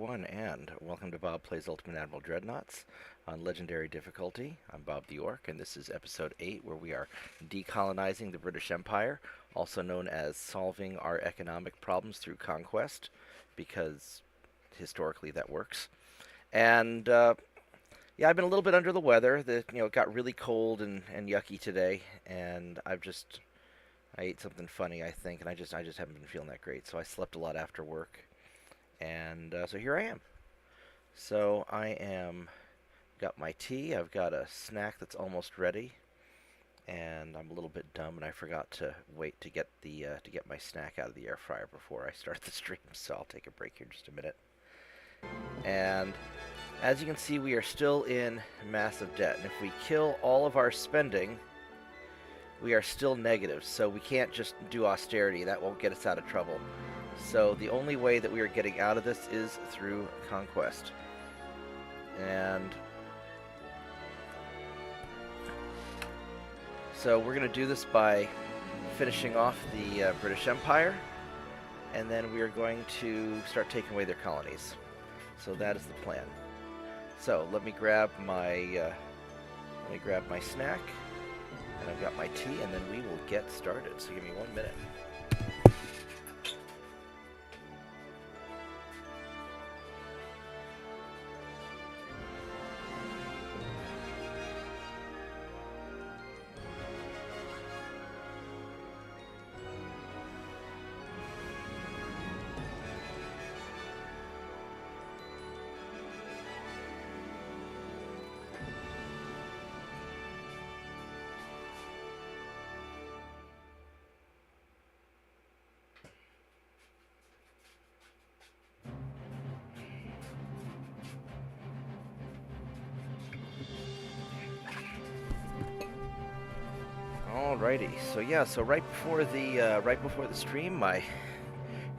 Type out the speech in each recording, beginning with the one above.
everyone, and welcome to Bob Plays Ultimate Admiral Dreadnoughts on Legendary Difficulty. I'm Bobtheorc, and this is Episode 8, where we are decolonizing the British Empire, also known as solving our economic problems through conquest, because historically that works. And, yeah, I've been a little bit under the weather. It got really cold and yucky today, and I ate something funny, I think, and I just haven't been feeling that great, so I slept a lot after work. And so here I am. So got my tea. I've got a snack that's almost ready, and I'm a little bit dumb, and I forgot to wait to get my snack out of the air fryer before I start the stream. So I'll take a break here in just a minute. And as you can see, we are still in massive debt, and if we kill all of our spending, we are still negative. So we can't just do austerity. That won't get us out of trouble. So the only way that we are getting out of this is through conquest. And so we're going to do this by finishing off the British Empire, and then we are going to start taking away their colonies. So that is the plan. So let me grab my snack, and I've got my tea, and then we will get started. So give me 1 minute. Alrighty, so right before the stream, my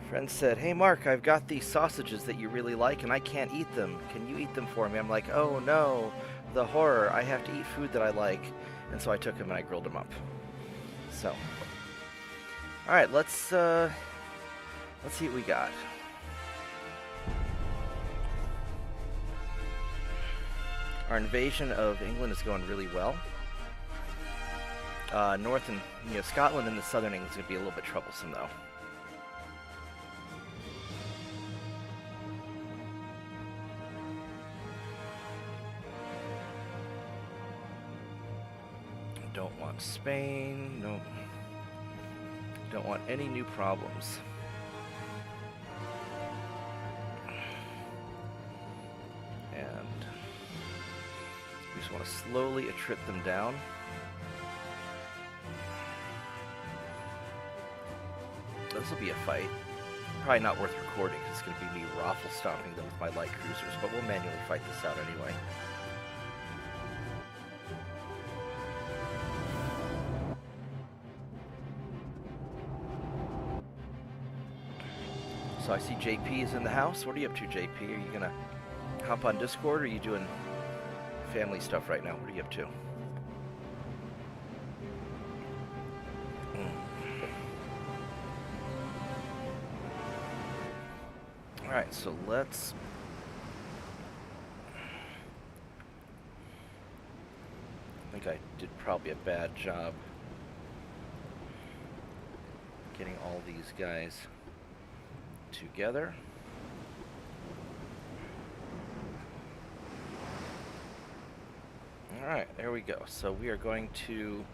friend said, "Hey Mark, I've got these sausages that you really like, and I can't eat them. Can you eat them for me?" I'm like, "Oh no, the horror! I have to eat food that I like," and so I took them and I grilled them up. So, all right, let's see what we got. Our invasion of England is going really well. North and Scotland and the southern England is going to be a little bit troublesome, though. Don't want Spain. No. Don't want any new problems. And we just want to slowly attrit them down. This will be a fight. Probably not worth recording because it's going to be me raffle stomping them with my light cruisers, but we'll manually fight this out anyway. So I see JP is in the house. What are you up to, JP? Are you going to hop on Discord, or are you doing family stuff right now? What are you up to? Alright, so let's... I think I did probably a bad job getting all these guys together. Alright, there we go. So we are going to...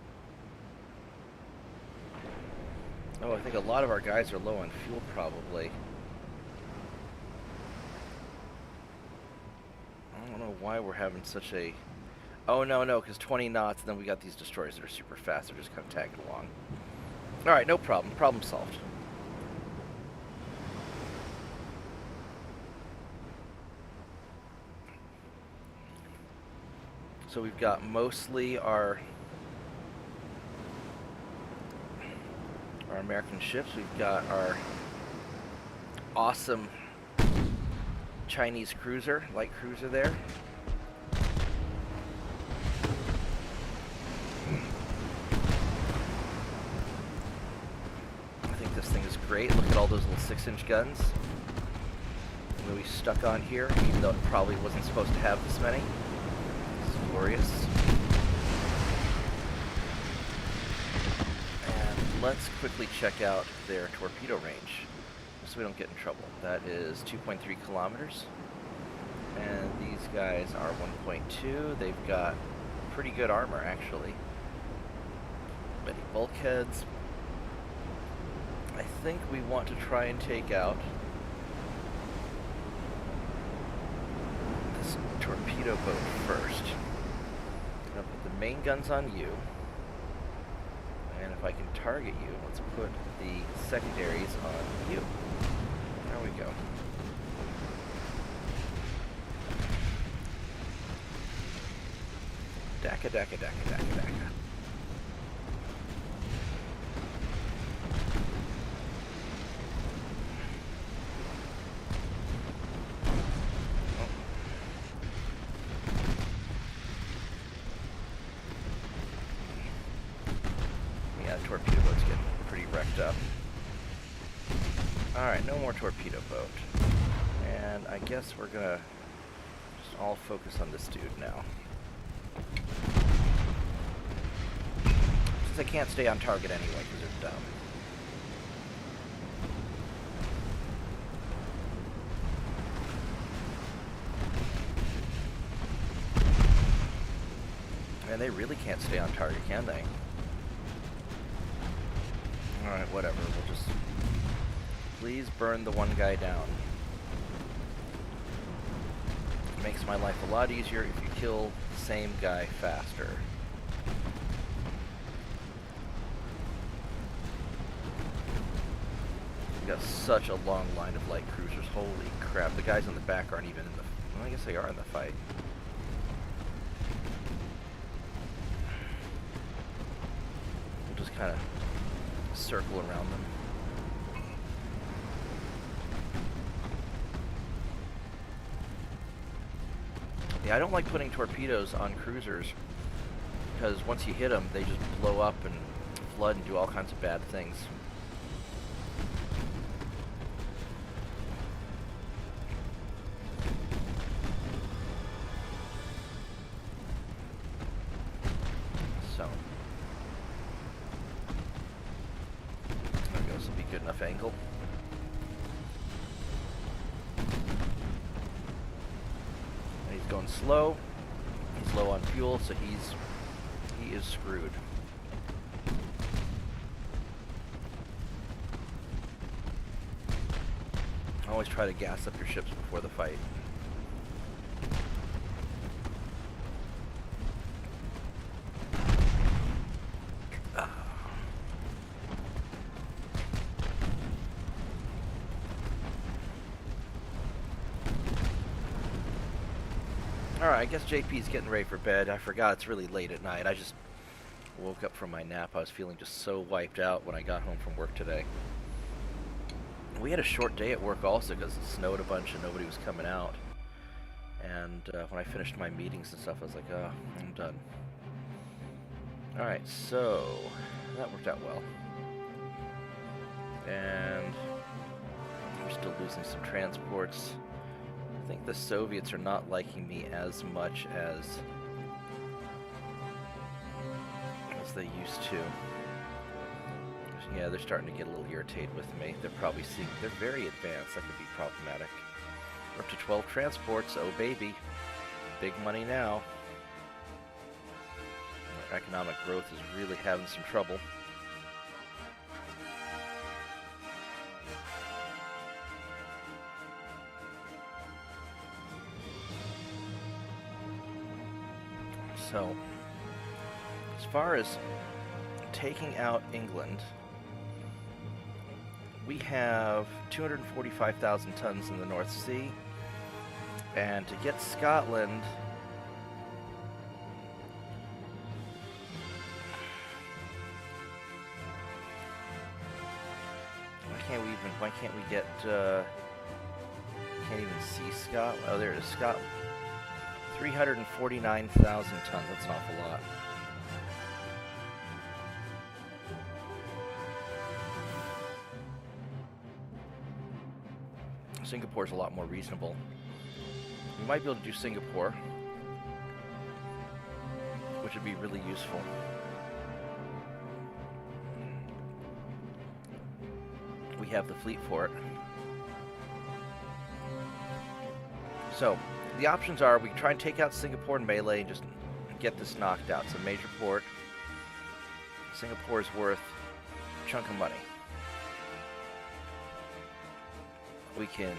Oh, I think a lot of our guys are low on fuel, probably. I don't know why we're having such a... Oh, no, because 20 knots, and then we got these destroyers that are super fast. They're just kind of tagging along. Alright, no problem. Problem solved. So we've got mostly our American ships. We've got our awesome Chinese cruiser, light cruiser there. I think this thing is great. Look at all those little 6-inch guns. really stuck on here, even though it probably wasn't supposed to have this many. It's glorious. And let's quickly check out their torpedo range, so we don't get in trouble. That is 2.3 kilometers. And these guys are 1.2. They've got pretty good armor, actually. Many bulkheads. I think we want to try and take out this torpedo boat first. I'm going to put the main guns on you. And if I can target you, let's put the secondaries on you. There we go. Daka, daka, daka, daka, daka. Yeah, torpedo boat's getting pretty wrecked up. Alright, no more torpedo boat. And I guess we're gonna just all focus on this dude now. Since they can't stay on target anyway because they're dumb. And they really can't stay on target, can they? Alright, whatever. We'll just... Please burn the one guy down. It makes my life a lot easier if you kill the same guy faster. We got such a long line of light cruisers. Holy crap. The guys in the back aren't even in the... Well, I guess they are in the fight. We'll just kind of circle around them. Yeah, I don't like putting torpedoes on cruisers because once you hit them, they just blow up and flood and do all kinds of bad things. So, there we go. This will be good enough angle. Going slow. He's low on fuel, so he is screwed. Always try to gas up your ships before the fight. Alright, I guess JP's getting ready for bed. I forgot it's really late at night. I just woke up from my nap. I was feeling just so wiped out when I got home from work today. We had a short day at work also because it snowed a bunch and nobody was coming out. And when I finished my meetings and stuff, I was like, oh, I'm done. Alright, so that worked out well. And we're still losing some transports. I think the Soviets are not liking me as much as they used to. Yeah, they're starting to get a little irritated with me. They're probably seeing they're very advanced. That could be problematic. We're up to 12 transports. Oh baby, big money now. Our economic growth is really having some trouble. So, as far as taking out England, we have 245,000 tons in the North Sea, and to get Scotland, why can't we get, can't even see Scotland? Oh, there it is, Scotland. 349,000 tons, that's an awful lot. Singapore's a lot more reasonable. We might be able to do Singapore, which would be really useful. We have the fleet for it. So, the options are we can try and take out Singapore and Malay and just get this knocked out. It's a major port. Singapore's worth a chunk of money. We can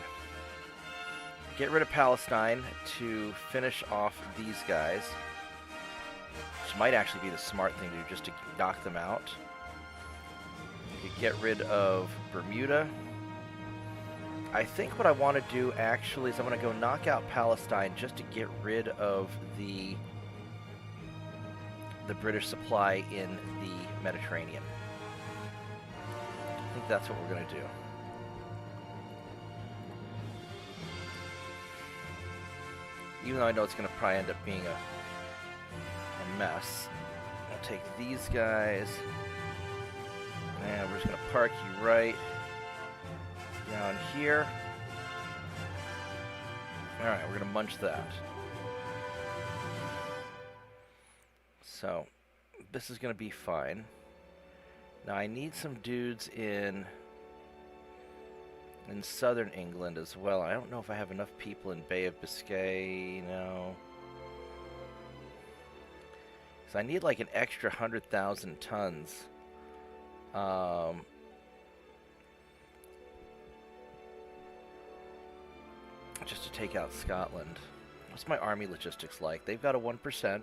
get rid of Palestine to finish off these guys, which might actually be the smart thing to do, just to knock them out. We could get rid of Bermuda. I think what I want to do actually is I'm going to go knock out Palestine just to get rid of the British supply in the Mediterranean. I think that's what we're going to do. Even though I know it's going to probably end up being a mess. I'll take these guys, and we're just going to park you right down here. Alright, we're going to munch that. So, this is going to be fine. Now I need some dudes in southern England as well. I don't know if I have enough people in Bay of Biscay, no. So I need like an extra 100,000 tons. Just to take out Scotland. What's my army logistics like? They've got a 1%.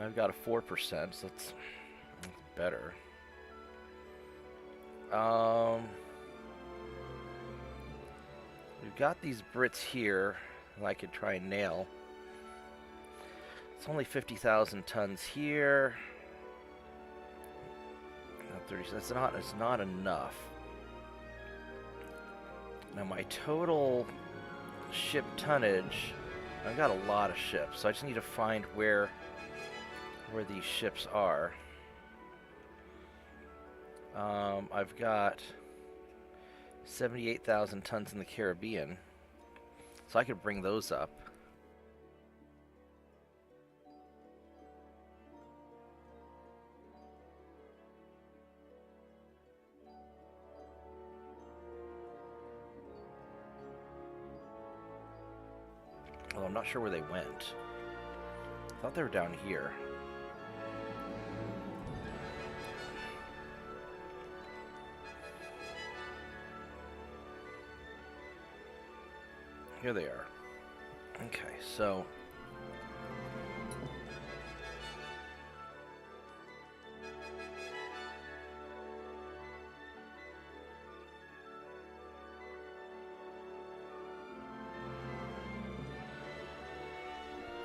I've got a 4%, so that's better. We've got these Brits here that I could try and nail. It's only 50,000 tons here. 30, it's not enough. Now my total ship tonnage, I've got a lot of ships, so I just need to find where these ships are. I've got 78,000 tons in the Caribbean, so I could bring those up. Well, I'm not sure where they went. I thought they were down here. Here they are. Okay, so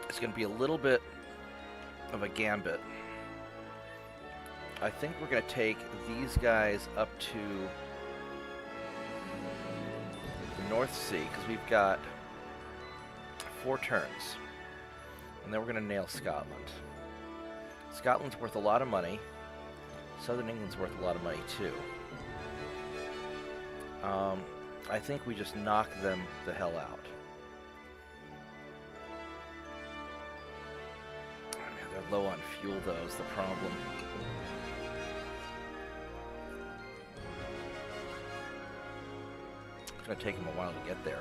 it's going to be a little bit of a gambit. I think we're going to take these guys up to the North Sea, because we've got 4 turns. And then we're going to nail Scotland. Scotland's worth a lot of money. Southern England's worth a lot of money too. I think we just knock them the hell out. They're low on fuel though, is the problem. It's going to take them a while to get there.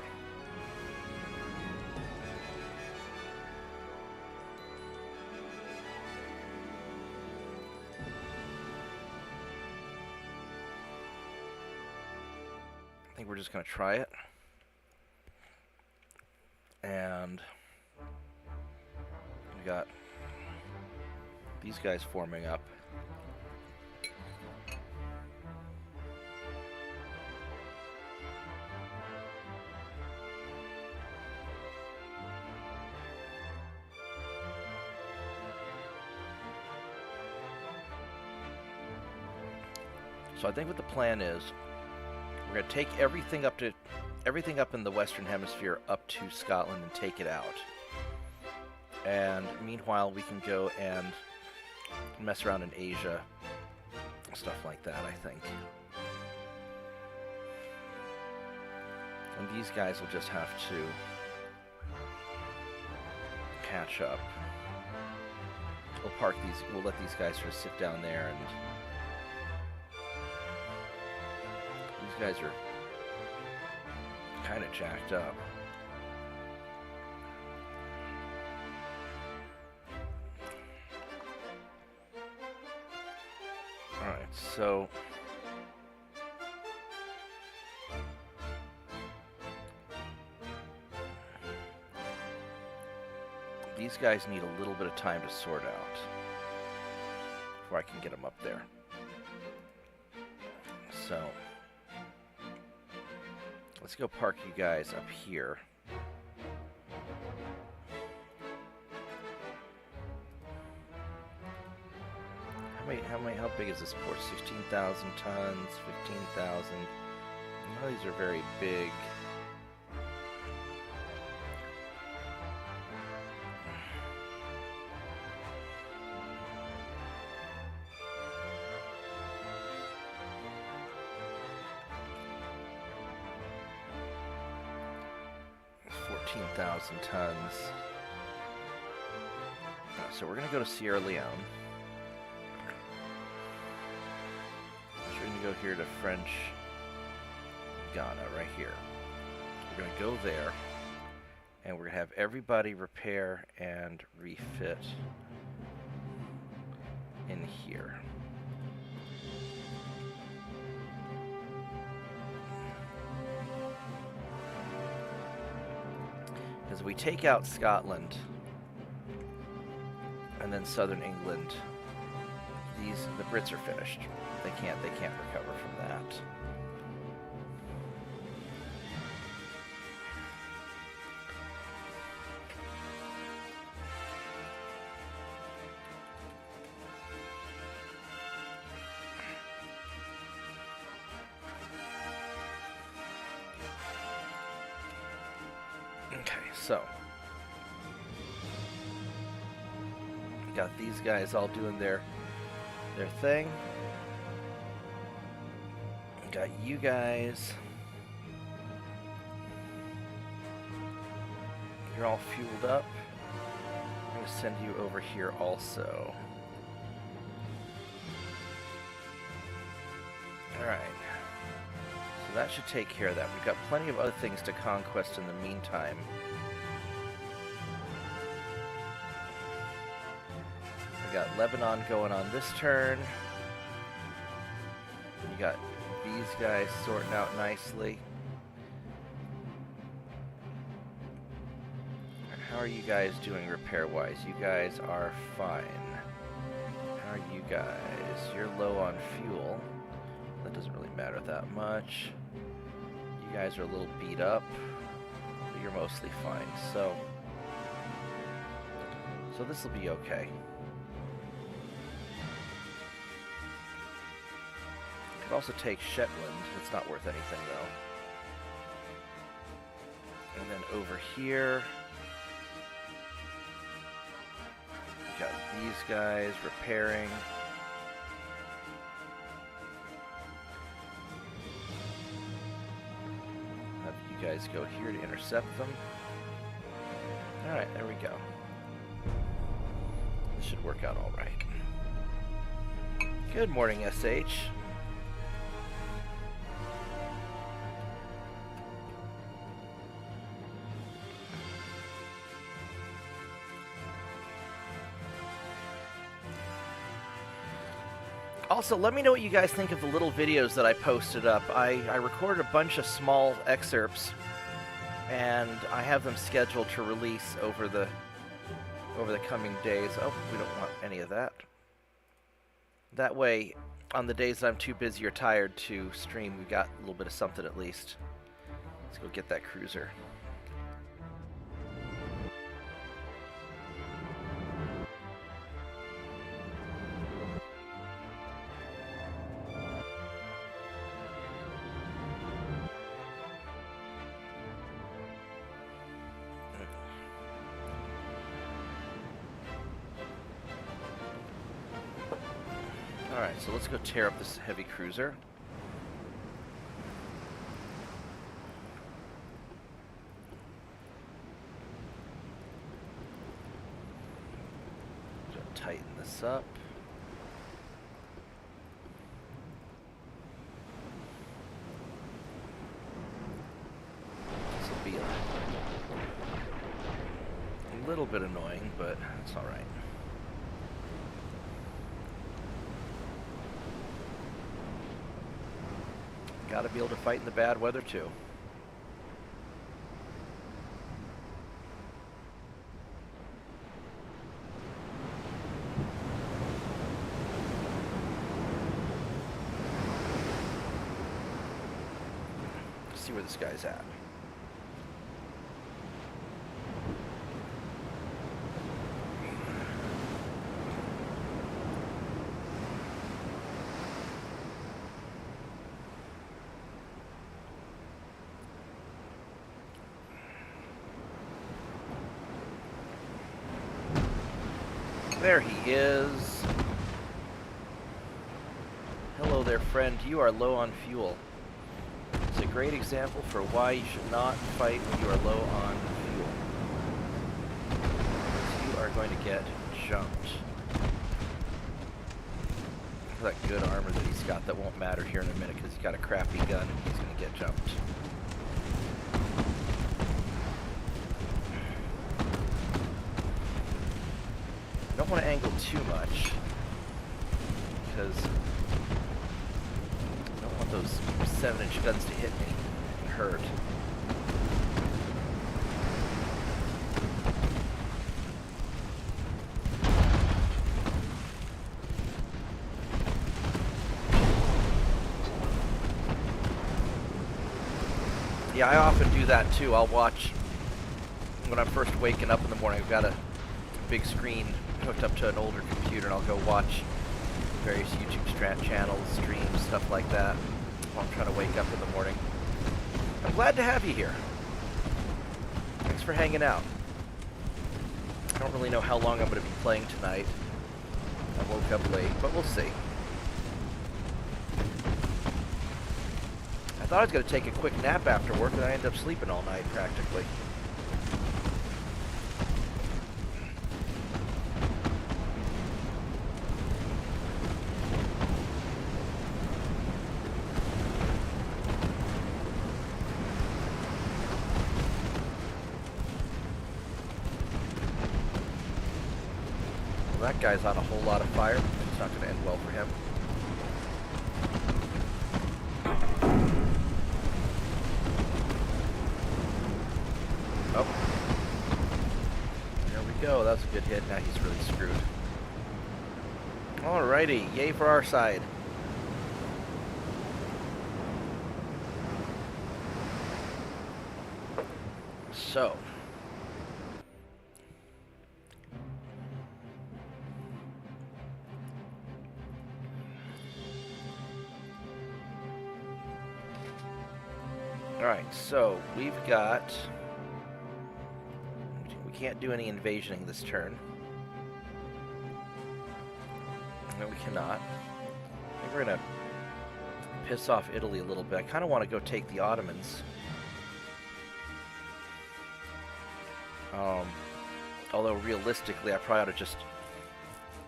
I think we're just going to try it. And we got these guys forming up. So I think what the plan is, we're going to take everything up in the Western Hemisphere up to Scotland and take it out. And meanwhile, we can go and mess around in Asia, stuff like that, I think. And these guys will just have to catch up. We'll let these guys sort of sit down there, and these guys are kind of jacked up. Alright, so these guys need a little bit of time to sort out before I can get them up there. So let's go park you guys up here. How big is this port? 16,000 tons, 15,000. None of these are very big. Tons. So we're going to go to Sierra Leone. So we're going to go here to French Ghana, right here. We're going to go there, and we're going to have everybody repair and refit in here. As we take out Scotland and then southern England, the Brits are finished. They can't recover from that. So, got these guys all doing their thing. Got you guys. You're all fueled up. I'm going to send you over here also. Alright. So that should take care of that. We've got plenty of other things to conquest in the meantime. Got Lebanon going on this turn. You got these guys sorting out nicely. How are you guys doing repair-wise? You guys are fine. How are you guys? You're low on fuel. That doesn't really matter that much. You guys are a little beat up, but you're mostly fine. So this will be okay. Could also take Shetland. It's not worth anything though. And then over here, we got these guys repairing. Have you guys go here to intercept them. Alright, there we go. This should work out alright. Good morning, SH. Also, let me know what you guys think of the little videos that I posted up. I recorded a bunch of small excerpts, and I have them scheduled to release over the coming days. Oh, we don't want any of that. That way, on the days that I'm too busy or tired to stream, we've got a little bit of something at least. Let's go get that cruiser. Alright, so let's go tear up this heavy cruiser. tighten this up. This will be a little bit annoying, but it's all right. Got to be able to fight in the bad weather too. See where this guy's at. There he is. Hello there, friend. You are low on fuel. It's a great example for why you should not fight when you are low on fuel. You are going to get jumped. That good armor that he's got that won't matter here in a minute because he's got a crappy gun. He's going to get jumped. I don't want to angle too much because I don't want those 7-inch guns to hit me and hurt. Yeah, I often do that too. I'll watch when I'm first waking up in the morning. I've got a big screen hooked up to an older computer, and I'll go watch various YouTube channels, streams, stuff like that while I'm trying to wake up in the morning. I'm glad to have you here. Thanks for hanging out. I don't really know how long I'm going to be playing tonight. I woke up late, but we'll see. I thought I was going to take a quick nap after work, and I ended up sleeping all night practically. That guy's on a whole lot of fire. It's not going to end well for him. Oh. There we go. That was a good hit. Now he's really screwed. Alrighty. Yay for our side. So. Alright, so we've got... We can't do any invasioning this turn. No, we cannot. I think we're going to piss off Italy a little bit. I kind of want to go take the Ottomans. Although realistically, I probably ought to just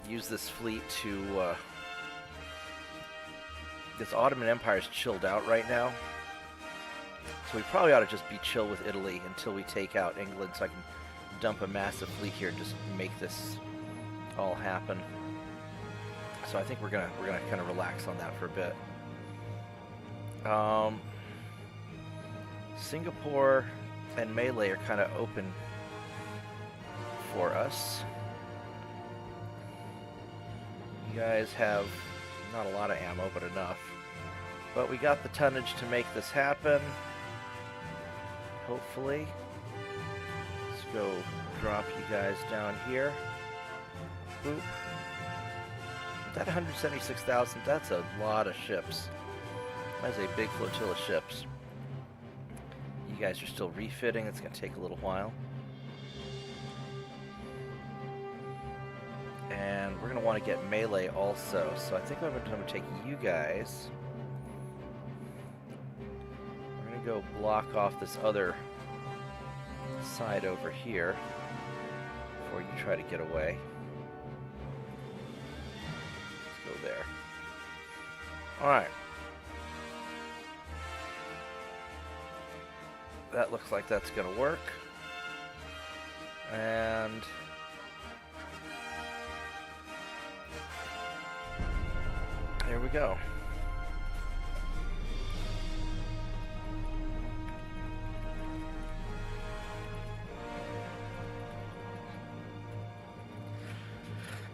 use this fleet to... This Ottoman Empire is chilled out right now. So we probably ought to just be chill with Italy until we take out England, so I can dump a massive fleet here and just make this all happen. So I think we're gonna kind of relax on that for a bit. Singapore and Malay are kind of open for us. You guys have not a lot of ammo, but enough. But we got the tonnage to make this happen. Hopefully. Let's go drop you guys down here. Boop. That 176,000, that's a lot of ships. That's a big flotilla of ships. You guys are still refitting. It's going to take a little while. And we're going to want to get melee also. So I think I'm going to take you guys. We're going to go block off this other side over here before you try to get away. Alright. That looks like that's going to work. And there we go.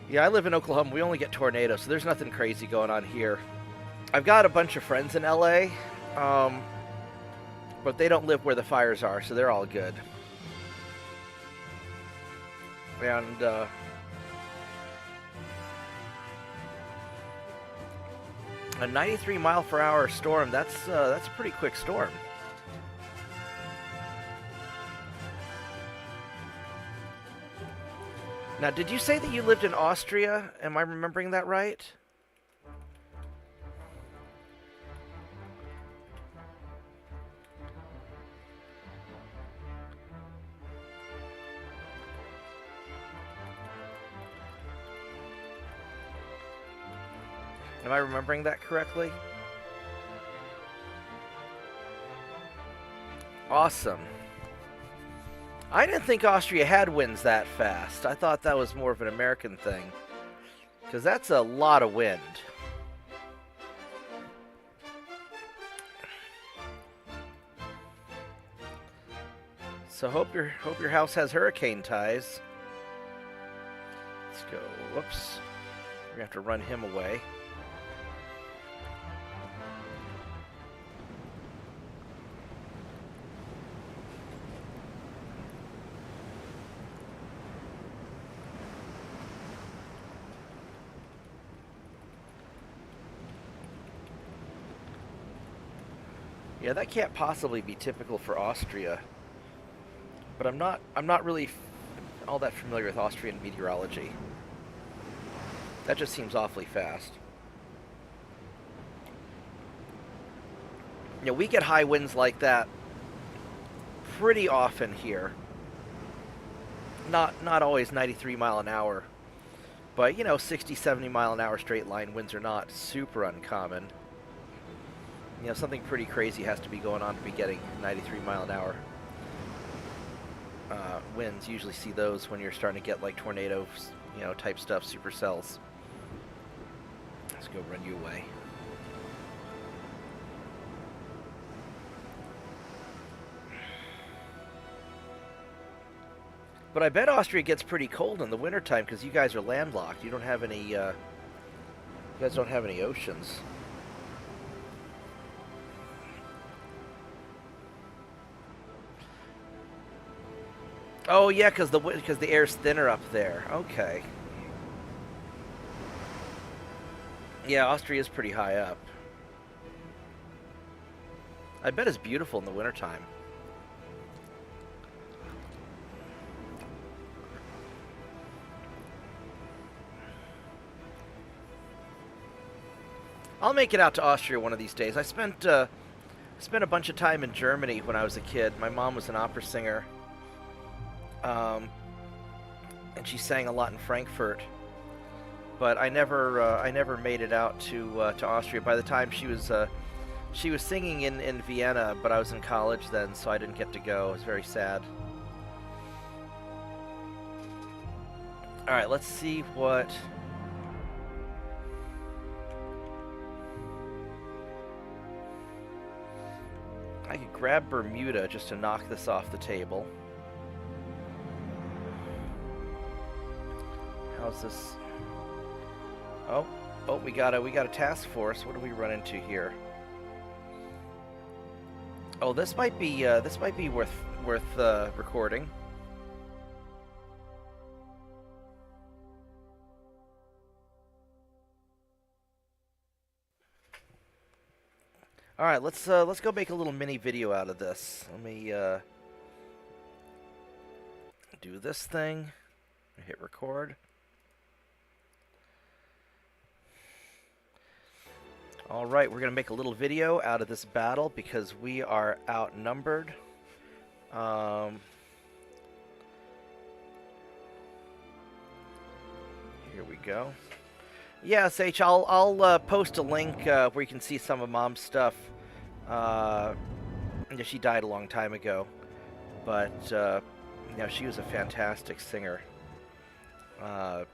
Yeah, I live in Oklahoma. We only get tornadoes, so there's nothing crazy going on here. I've got a bunch of friends in LA, but they don't live where the fires are, so they're all good. And a 93-mile-per-hour storm, that's a pretty quick storm. Now, did you say that you lived in Austria? Am I remembering that right? Am I remembering that correctly? Awesome. I didn't think Austria had winds that fast. I thought that was more of an American thing. Because that's a lot of wind. So hope your house has hurricane ties. Let's go. Whoops. We're gonna have to run him away. Yeah, that can't possibly be typical for Austria. But I'm not really all that familiar with Austrian meteorology. That just seems awfully fast. You know, we get high winds like that pretty often here. Not always 93 mile an hour. But, you know, 60, 70 mile an hour straight line winds are not super uncommon. You know, something pretty crazy has to be going on to be getting 93 mile an hour winds. Usually see those when you're starting to get like tornadoes, you know, type stuff, supercells. Let's go run you away. But I bet Austria gets pretty cold in the wintertime because you guys are landlocked. You don't have any, you guys don't have any oceans. Oh yeah, because the air's thinner up there. Okay. Yeah, Austria is pretty high up. I bet it's beautiful in the wintertime. I'll make it out to Austria one of these days. I spent a bunch of time in Germany when I was a kid. My mom was an opera singer. And she sang a lot in Frankfurt, but I never made it out to Austria. By the time she was singing in Vienna, but I was in college then, so I didn't get to go. It was very sad. All right, let's see what. I could grab Bermuda just to knock this off the table. How's this? Oh, we got a task force. What do we run into here? Oh, this might be worth recording. All right, let's go make a little mini video out of this. Let me do this thing. Hit record. All right, we're going to make a little video out of this battle because we are outnumbered. Here we go. Yes, I'll post a link where you can see some of Mom's stuff. Uh, yeah, she died a long time ago, but she was a fantastic singer. Uh,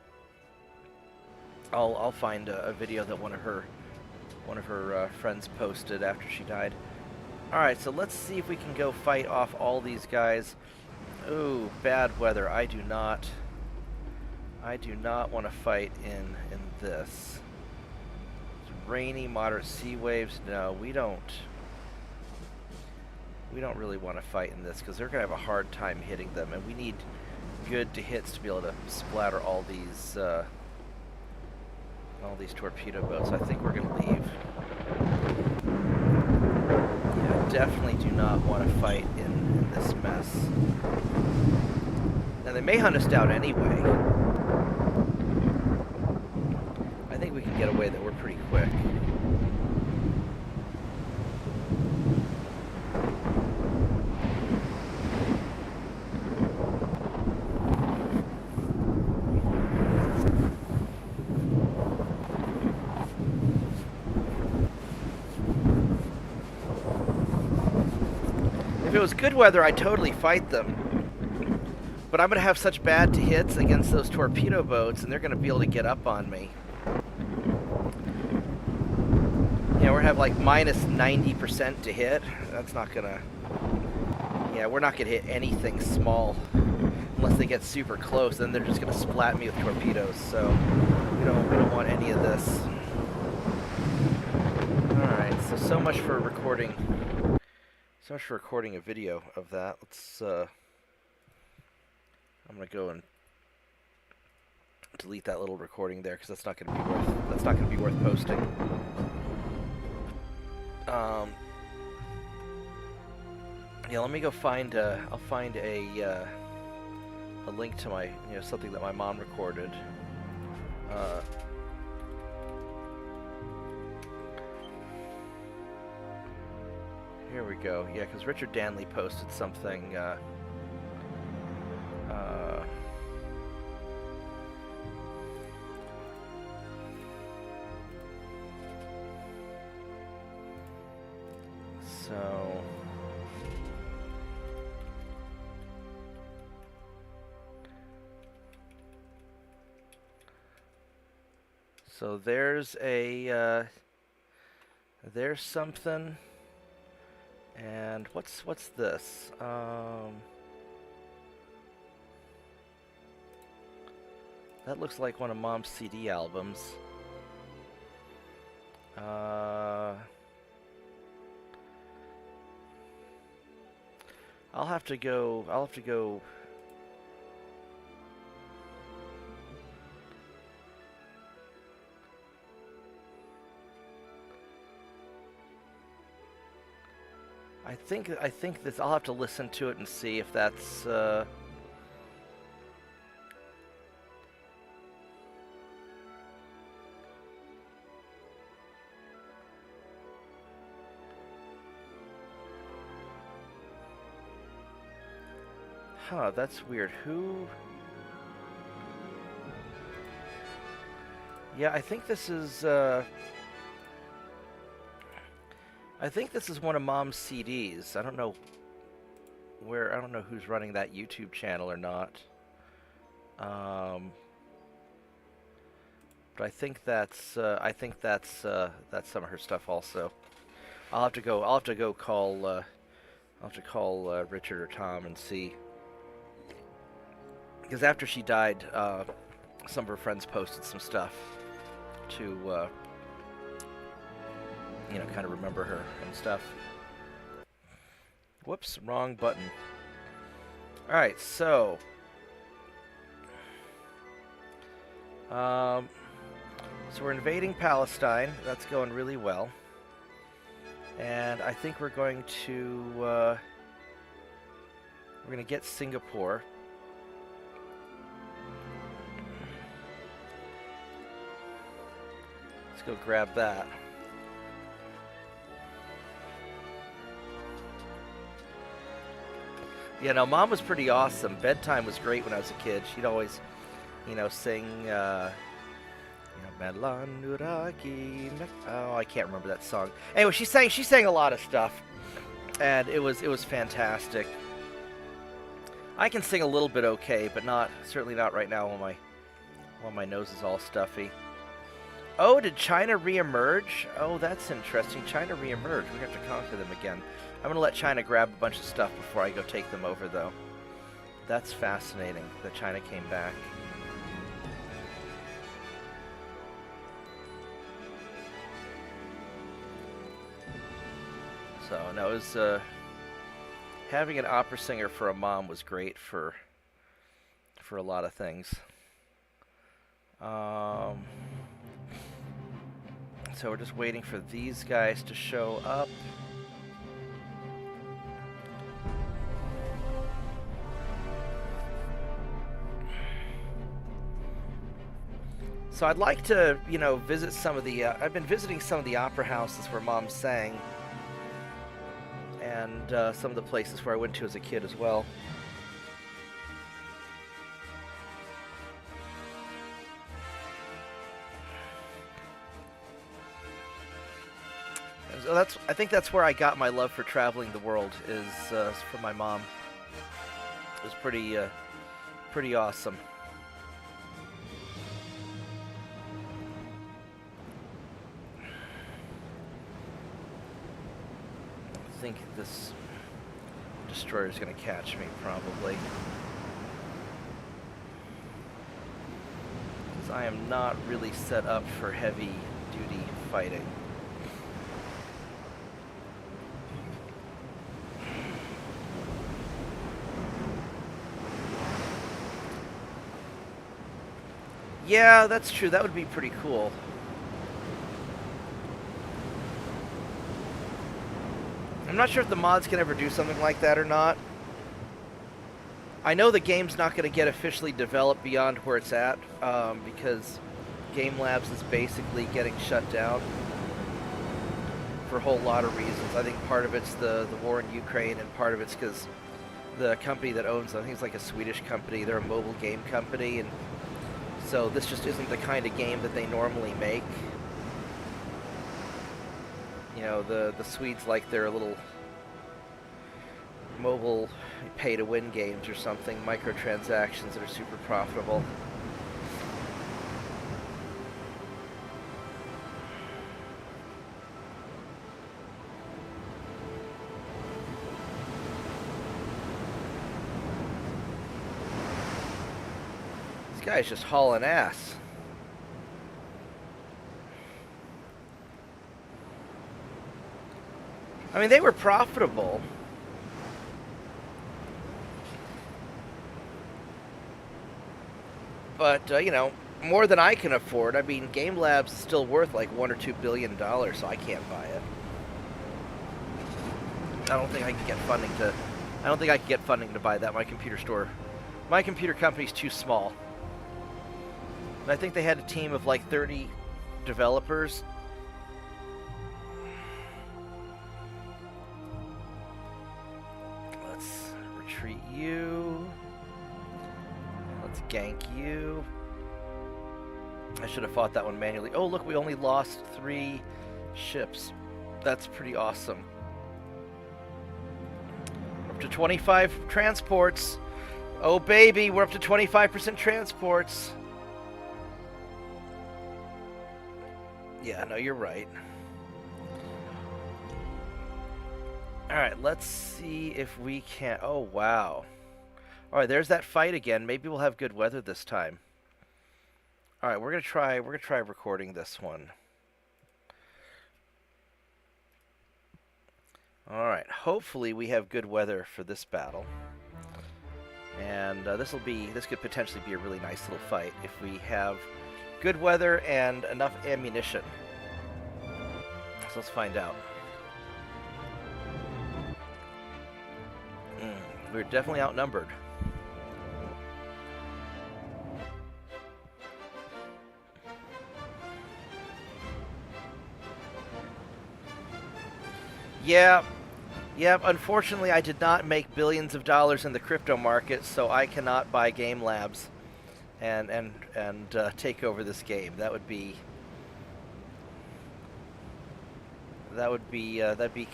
I'll find a video that one of her friends posted after she died. All right, so let's see if we can go fight off all these guys. Ooh, bad weather. I do not want to fight in this. It's rainy, moderate sea waves. No, we don't really want to fight in this because they're going to have a hard time hitting them, and we need good hits to be able to splatter all these torpedo boats. I think we're going to leave. Yeah, definitely do not want to fight in this mess. Now, they may hunt us down anyway. I think we can get away that we're pretty quick. If it was good weather, I'd totally fight them. But I'm going to have such bad hits against those torpedo boats, and they're going to be able to get up on me. Yeah, we're going to have like minus 90% to hit. That's not going to... Yeah, we're not going to hit anything small unless they get super close. Then they're just going to splat me with torpedoes. So we don't want any of this. Alright, so much for recording. So much for recording a video of that. Let's, I'm gonna go and delete that little recording there because that's not gonna be worth posting. Yeah, let me go find. I'll find a link to my, something that my mom recorded. Here we go. Yeah, because Richard Danley posted something. So there's there's something. And what's this? That looks like one of Mom's CD albums. I'll have to go. I think this. I'll have to listen to it and see if that's. Huh, that's weird. Who? Yeah, I think this is. I think this is one of Mom's CDs. I don't know who's running that YouTube channel or not. But I think that's some of her stuff also. I'll have to go call Richard or Tom and see. Because after she died, some of her friends posted some stuff to kind of remember her and stuff. Whoops, wrong button. Alright, so we're invading Palestine. That's going really well. And I think we're going to get Singapore. Let's go grab that. Yeah, no, Mom was pretty awesome. Bedtime was great when I was a kid. She'd always, sing, Melanuraki. Oh, I can't remember that song. Anyway, she sang a lot of stuff, and it was fantastic. I can sing a little bit okay, but certainly not right now while my nose is all stuffy. Oh, did China reemerge? Oh, that's interesting. China reemerged. We have to conquer them again. I'm gonna let China grab a bunch of stuff before I go take them over, though. That's fascinating that China came back. So, no, it was, having an opera singer for a mom was great for a lot of things. So we're just waiting for these guys to show up. So I'd like to, visit some of the, I've been visiting some of the opera houses where Mom sang, and some of the places where I went to as a kid as well. So I think that's where I got my love for traveling the world, is from my mom. It was pretty awesome. I think this destroyer is going to catch me, probably. Because I am not really set up for heavy-duty fighting. Yeah, that's true. That would be pretty cool. I'm not sure if the mods can ever do something like that or not. I know the game's not going to get officially developed beyond where it's at, because Game Labs is basically getting shut down for a whole lot of reasons. I think part of it's the war in Ukraine, and part of it's because the company that owns them, I think it's like a Swedish company, they're a mobile game company, and so this just isn't the kind of game that they normally make. The Swedes like their little mobile pay-to-win games or something, microtransactions that are super profitable. This guy's just hauling ass. I mean, they were profitable. But, more than I can afford. I mean, Game Labs is still worth like $1 or $2 billion, so I can't buy it. I don't think I can get funding to buy that. My computer company's too small. And I think they had a team of like 30 developers. Retreat you. Let's gank you. I should have fought that one manually. Oh, look, we only lost 3 ships. That's pretty awesome. We're up to 25 transports. Oh, baby, we're up to 25% transports. Yeah, no, you're right. Alright, let's see if we can... Oh, wow. Alright, there's that fight again. Maybe we'll have good weather this time. Alright, we're gonna try recording this one. Alright, hopefully we have good weather for this battle. And this could potentially be a really nice little fight if we have good weather and enough ammunition. So let's find out. We're definitely outnumbered. Yeah, unfortunately I did not make billions of dollars in the crypto market, so I cannot buy Game Labs. and take over this game. That'd be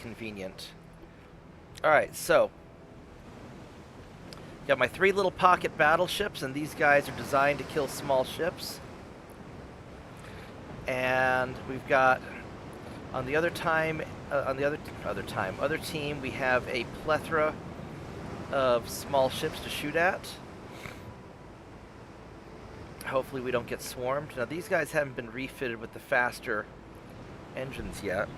convenient. All right, so got my 3 little pocket battleships, and these guys are designed to kill small ships. And we've got on the other team, we have a plethora of small ships to shoot at. Hopefully we don't get swarmed. Now these guys haven't been refitted with the faster engines yet.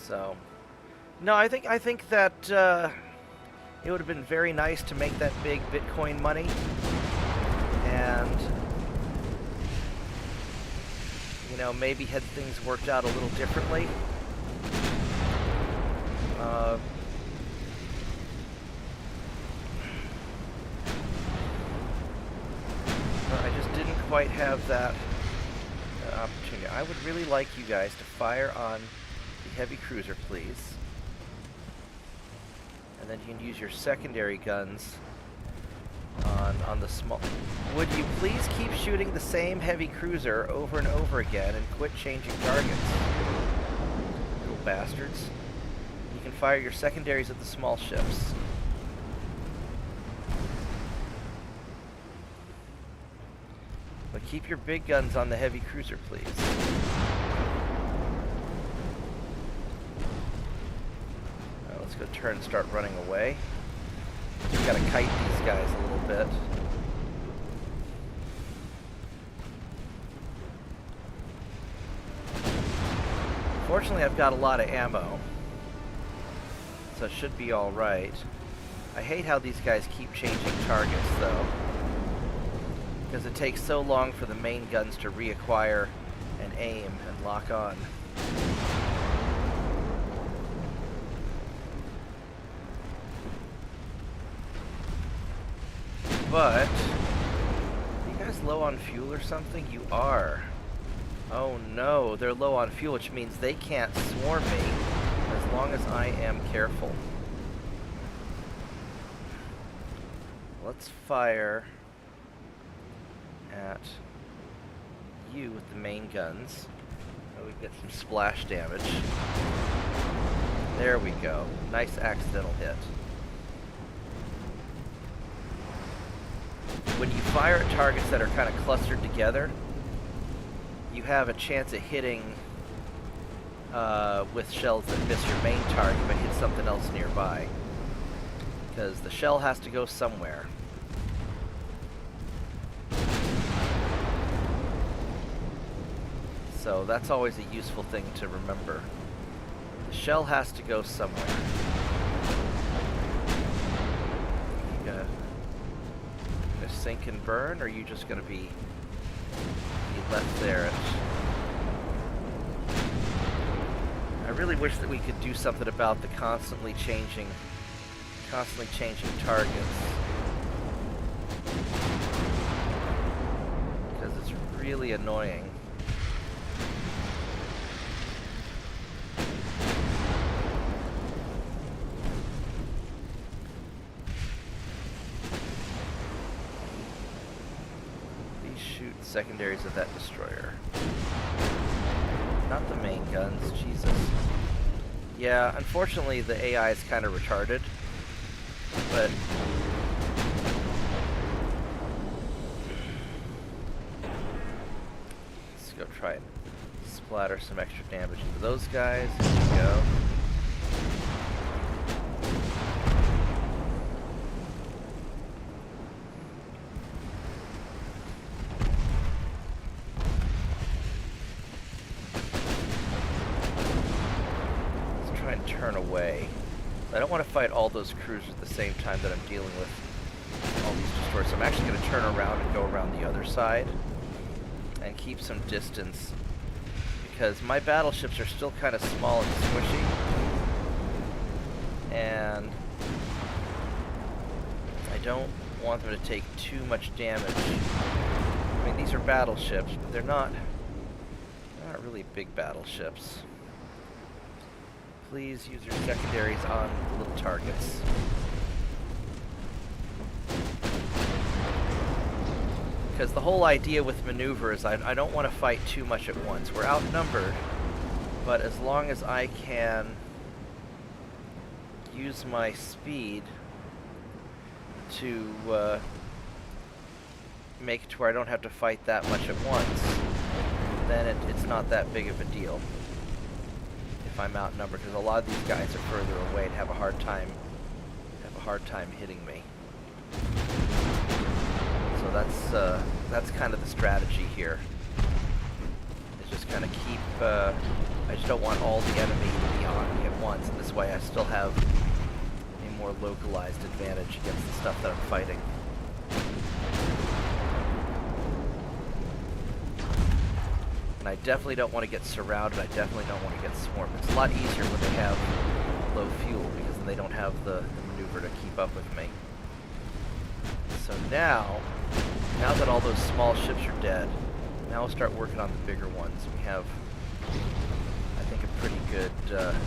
So, no, I think that it would have been very nice to make that big Bitcoin money, and you know, maybe had things worked out a little differently. I just didn't quite have that opportunity. I would really like you guys to fire on the heavy cruiser, please. And then you can use your secondary guns on the small... Would you please keep shooting the same heavy cruiser over and over again and quit changing targets? Little bastards. You can fire your secondaries at the small ships. But keep your big guns on the heavy cruiser, please. Let's go turn and start running away. We've got to kite these guys a little bit. Fortunately, I've got a lot of ammo, so it should be all right. I hate how these guys keep changing targets, though, because it takes so long for the main guns to reacquire and aim and lock on. But, are you guys low on fuel or something? You are. Oh no, they're low on fuel, which means they can't swarm me as long as I am careful. Let's fire at you with the main guns. Oh, we get some splash damage. There we go. Nice accidental hit. When you fire at targets that are kind of clustered together, you have a chance of hitting with shells that miss your main target but hit something else nearby. Because the shell has to go somewhere. So that's always a useful thing to remember. The shell has to go somewhere. You gonna sink and burn, or are you just gonna be left there? I really wish that we could do something about the constantly changing targets, because it's really annoying. Secondaries of that destroyer. Not the main guns, Jesus. Yeah, unfortunately the AI is kind of retarded, but let's go try and splatter some extra damage into those guys. There we go. Turn away. I don't want to fight all those cruisers at the same time that I'm dealing with all these destroyers. So I'm actually going to turn around and go around the other side and keep some distance, because my battleships are still kind of small and squishy, and don't want them to take too much damage. I mean, these are battleships, but they're not really big battleships. Please use your secondaries on the little targets. Because the whole idea with maneuver is I don't want to fight too much at once. We're outnumbered, but as long as I can use my speed to make it to where I don't have to fight that much at once, then it's not that big of a deal if I'm outnumbered, because a lot of these guys are further away and have a hard time hitting me. So that's kind of the strategy here. Is just kind of keep. I just don't want all the enemy to be on me at once, and this way I still have a more localized advantage against the stuff that I'm fighting. And I definitely don't want to get surrounded. I definitely don't want to get swarmed. It's a lot easier when they have low fuel, because then they don't have the maneuver to keep up with me. So now that all those small ships are dead, now we'll start working on the bigger ones. We have, I think, a pretty good chance.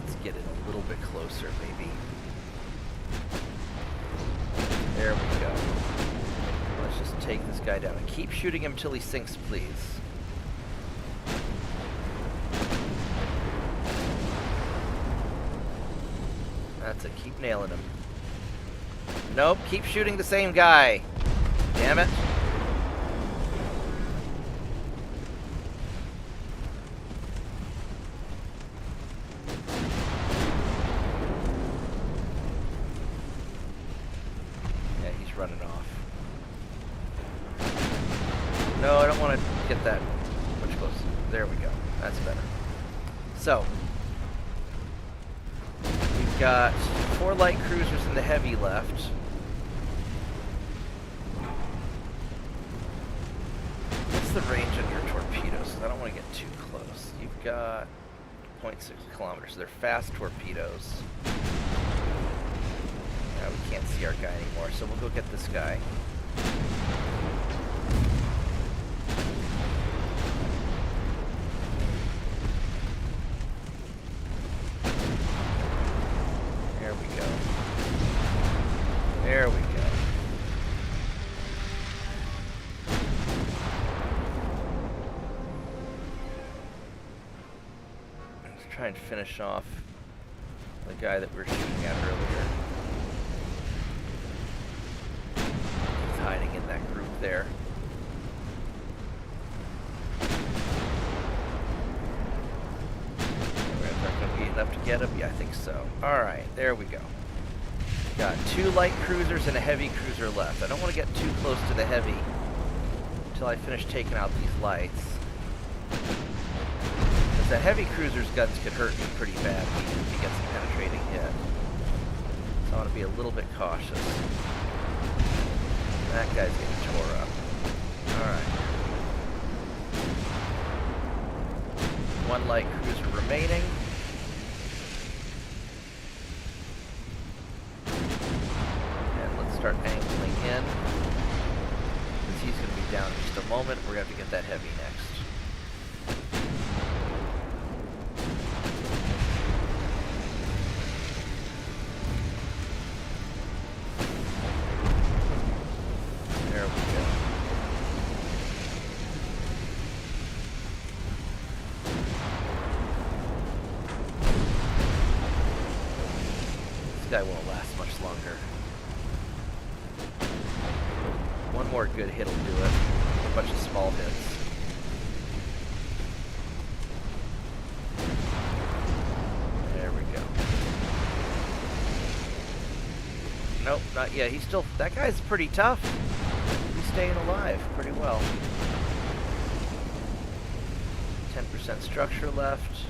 Let's get it a little bit closer, maybe. There we go. Let's just take this guy down and keep shooting him till he sinks, please. That's it. Keep nailing him. Nope, keep shooting the same guy. Damn it. Yeah, he's running off. No, I don't want to get that much closer. There we go. That's better. So, we've got 4 light cruisers and the heavy left. What's the range on your torpedoes? I don't want to get too close. You've got 0.6 kilometers. They're fast torpedoes. Now we can't see our guy anymore, so we'll go get this guy. There we go. Let's try and finish off the guy that we were shooting at earlier. He's hiding in that group there. Is that going to be enough to get him? Yeah, I think so. Alright, there we go. Got 2 light cruisers and a heavy cruiser left. I don't want to get too close to the heavy until I finish taking out these lights. Because the heavy cruiser's guns could hurt me pretty bad if he gets a penetrating hit. So I want to be a little bit cautious. That guy's getting tore up. Alright. 1 light cruiser remaining. Start angling in, because he's going to be down in just a moment. We're going to have to get that heavy next. There we go. This guy won't last much longer. One more good hit will do it. A bunch of small hits. There we go. Nope, not yet. He's still... That guy's pretty tough. He's staying alive pretty well. 10% structure left.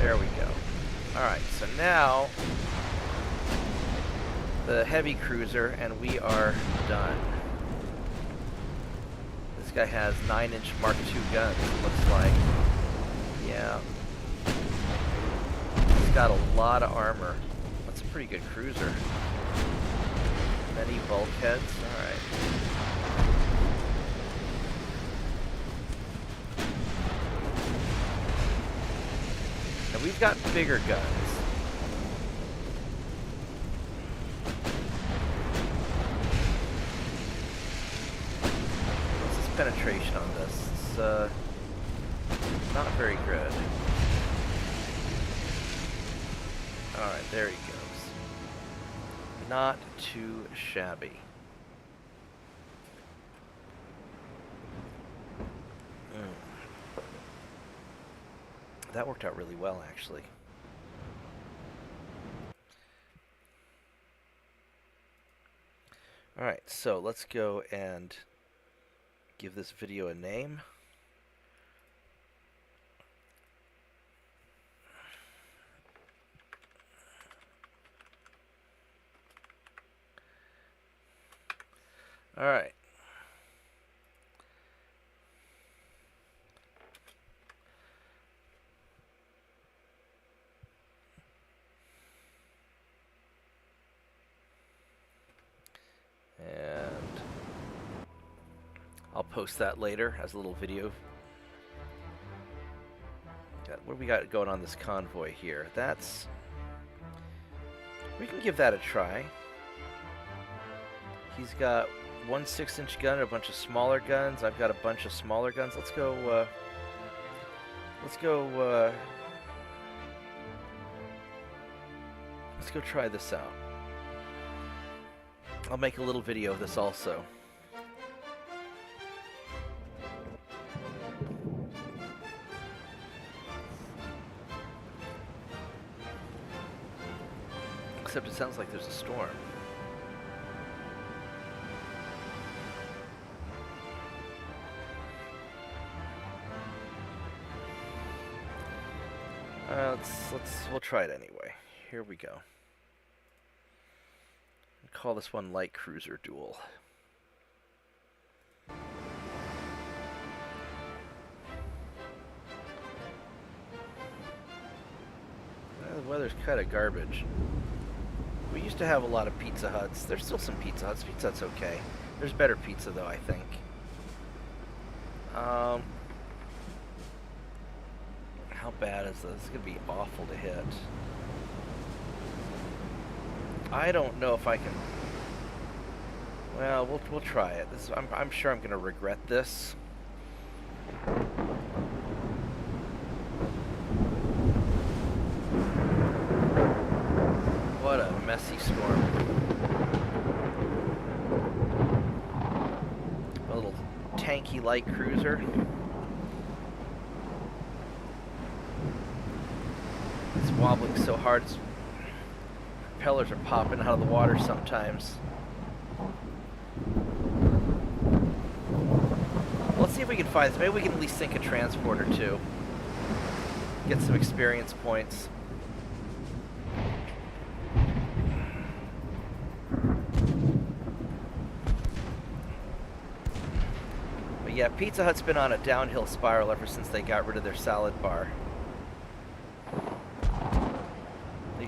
There we go. Alright, so now... the heavy cruiser, and we are done. This guy has 9-inch Mark II guns, it looks like. Yeah. He's got a lot of armor. That's a pretty good cruiser. Many bulkheads. Alright. And we've got bigger guns. What's his penetration on this? It's not very good. Alright, there he goes. Not too shabby. That worked out really well, actually. Alright, so let's go and give this video a name. Alright. And I'll post that later as a little video. What do we got going on this convoy here? That's... we can give that a try. He's got one 6-inch gun and a bunch of smaller guns. I've got a bunch of smaller guns. Let's go try this out. I'll make a little video of this also. Except it sounds like there's a storm. We'll try it anyway. Here we go. Call this one Light Cruiser Duel. The weather's kind of garbage. We used to have a lot of Pizza Huts. There's still some Pizza Huts. Pizza Hut's okay. There's better pizza though, I think. How bad is this? It's gonna be awful to hit. I don't know if I can. Well, we'll try it. I'm sure I'm gonna regret this. What a messy storm. A little tanky light cruiser. It's wobbling so hard. Propellers are popping out of the water sometimes. Let's see if we can find this. Maybe we can at least sink a transport or two. Get some experience points. But yeah, Pizza Hut's been on a downhill spiral ever since they got rid of their salad bar.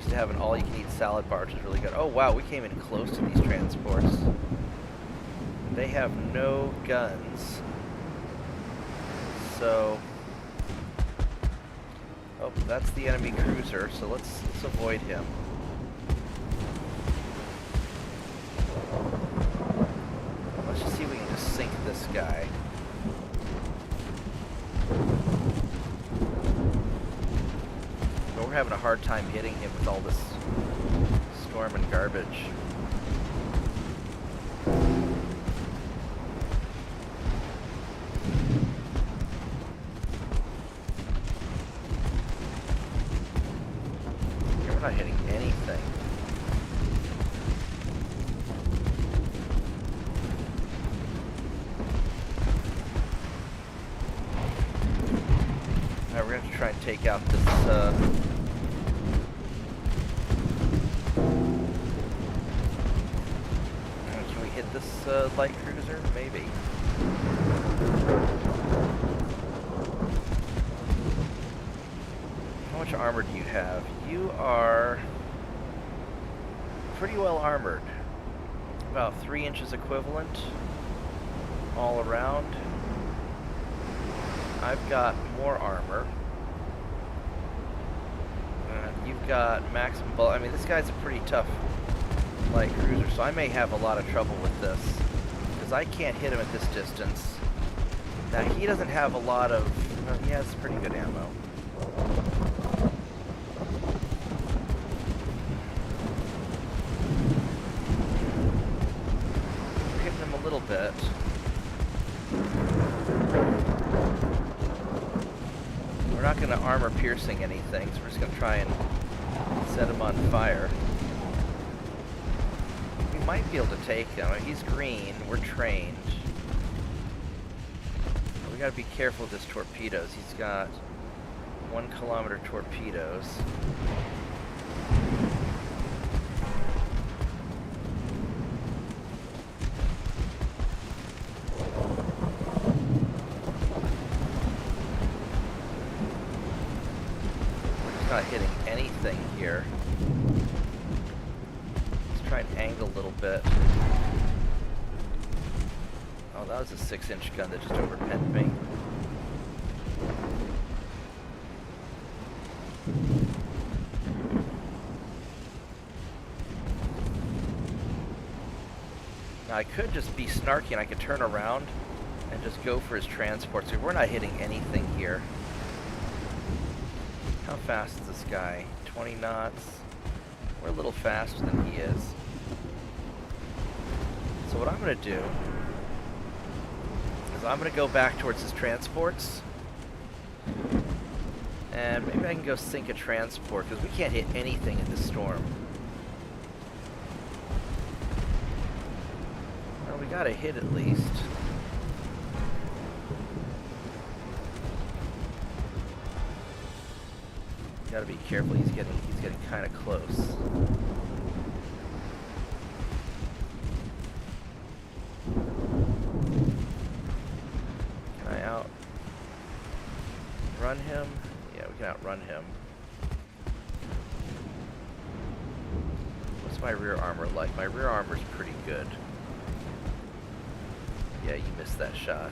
To have an all-you-can-eat salad bar, which is really good. Oh wow, we came in close to these transports. They have no guns. So... oh, that's the enemy cruiser, so let's avoid him. Let's just see if we can just sink this guy. We're having a hard time hitting him with all this storm and garbage. We're not hitting anything. Alright, we're going to have to try and take out this this light cruiser? Maybe. How much armor do you have? You are pretty well armored. About 3 inches equivalent all around. I've got more armor. You've got maximum bullet. I mean, this guy's a pretty tough light cruiser, so I may have a lot of trouble with this, because I can't hit him at this distance. Now, he doesn't have a lot of... Well, he has pretty good ammo. We're hitting him a little bit. We're not going to armor piercing anything, so we're just going to try and set him on fire. We might be able to take him. He's green. We're trained. We got to be careful with his torpedoes. He's got 1 kilometer torpedoes. Not hitting anything here. Let's try and angle a little bit. Oh, that was a 6-inch gun that just overpenned me. Now I could just be snarky and I could turn around and just go for his transport. So we're not hitting anything here. How fast is this guy? 20 knots. We're a little faster than he is. So what I'm going to do is I'm going to go back towards his transports. And maybe I can go sink a transport, because we can't hit anything in this storm. Well, we got to hit at least. Gotta be careful, he's getting kind of close. Can I outrun him? Yeah, we can outrun him. What's my rear armor like? My rear armor's pretty good. Yeah, you missed that shot.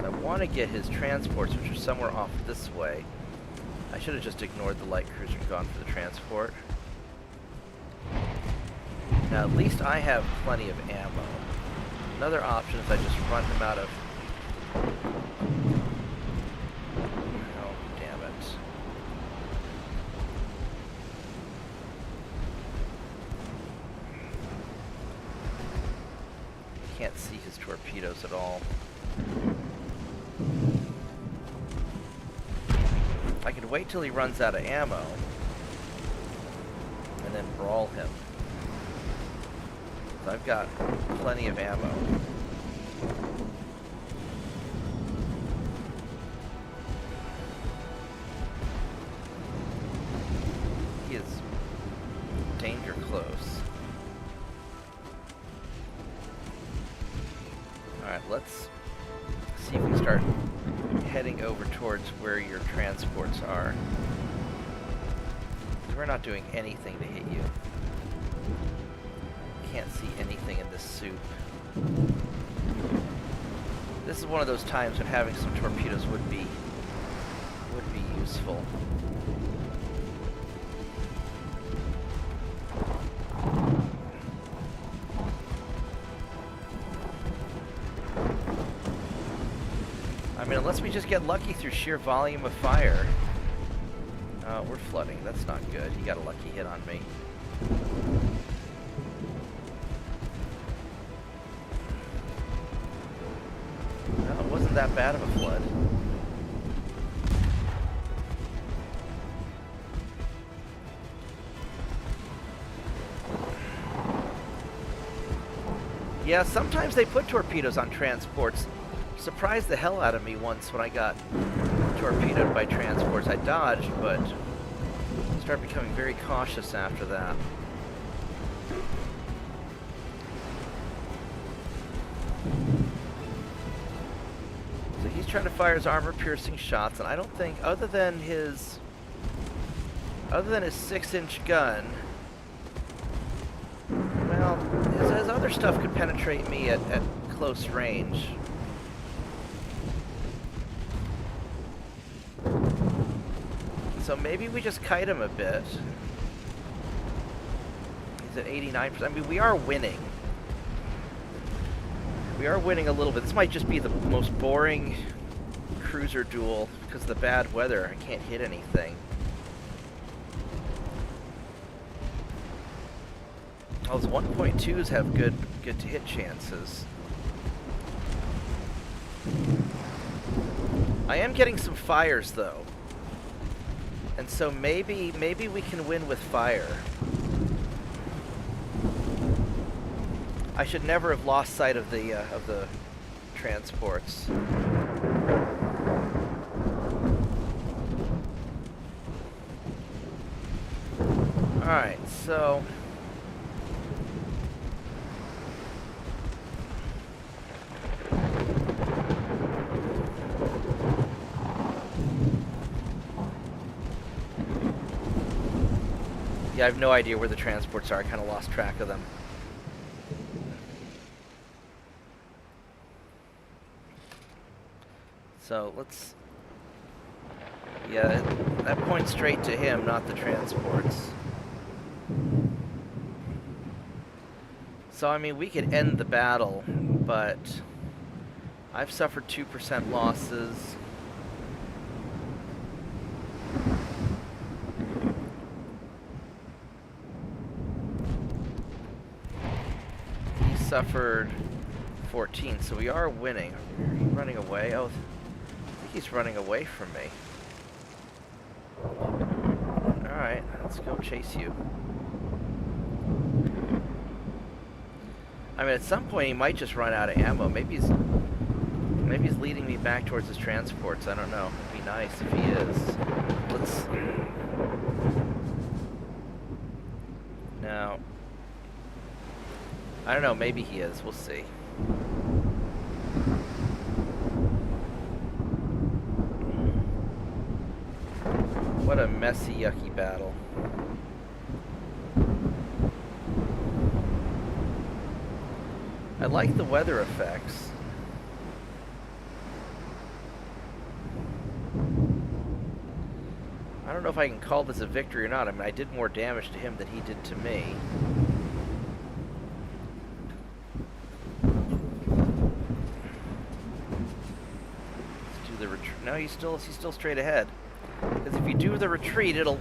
I want to get his transports, which are somewhere off this way. I should have just ignored the light cruiser and gone for the transport. Now, at least I have plenty of ammo. Another option is I just run him out of... Oh, damn it. Can't see his torpedoes at all. I could wait till he runs out of ammo and then brawl him. So I've got plenty of ammo. He is danger close. Alright, let's see if we start heading over towards where your transports are. We're not doing anything to hit you. Can't see anything in this soup. This is one of those times when having some torpedoes would be useful. I mean, unless we just get lucky through sheer volume of fire. We're flooding. That's not good. He got a lucky hit on me. No, it wasn't that bad of a flood. Yeah, sometimes they put torpedoes on transports. Surprised the hell out of me once when I got torpedoed by transports. I dodged, but Start becoming very cautious after that. So he's trying to fire his armor-piercing shots, and I don't think, other than his 6-inch gun, well, his other stuff could penetrate me at close range. So maybe we just kite him a bit. He's at 89%. I mean, we are winning. We are winning a little bit. This might just be the most boring cruiser duel because of the bad weather. I can't hit anything. Well, those 1.2s have good to hit chances. I am getting some fires though. And so maybe we can win with fire. I should never have lost sight of the transports. All right, so yeah, I have no idea where the transports are. I kind of lost track of them. So let's... yeah, that points straight to him, not the transports. So, I mean, we could end the battle, but I've suffered 2% losses. He suffered 14, so we are winning. Are you running away? Oh, I think he's running away from me. Alright, let's go chase you. I mean, at some point he might just run out of ammo. Maybe he's leading me back towards his transports. I don't know. It'd be nice if he is. Let's... now... I don't know. Maybe he is. We'll see. What a messy, yucky battle. I like the weather effects. I don't know if I can call this a victory or not. I mean, I did more damage to him than he did to me. Let's do the retreat. No, he's still straight ahead. Because if you do the retreat, it'll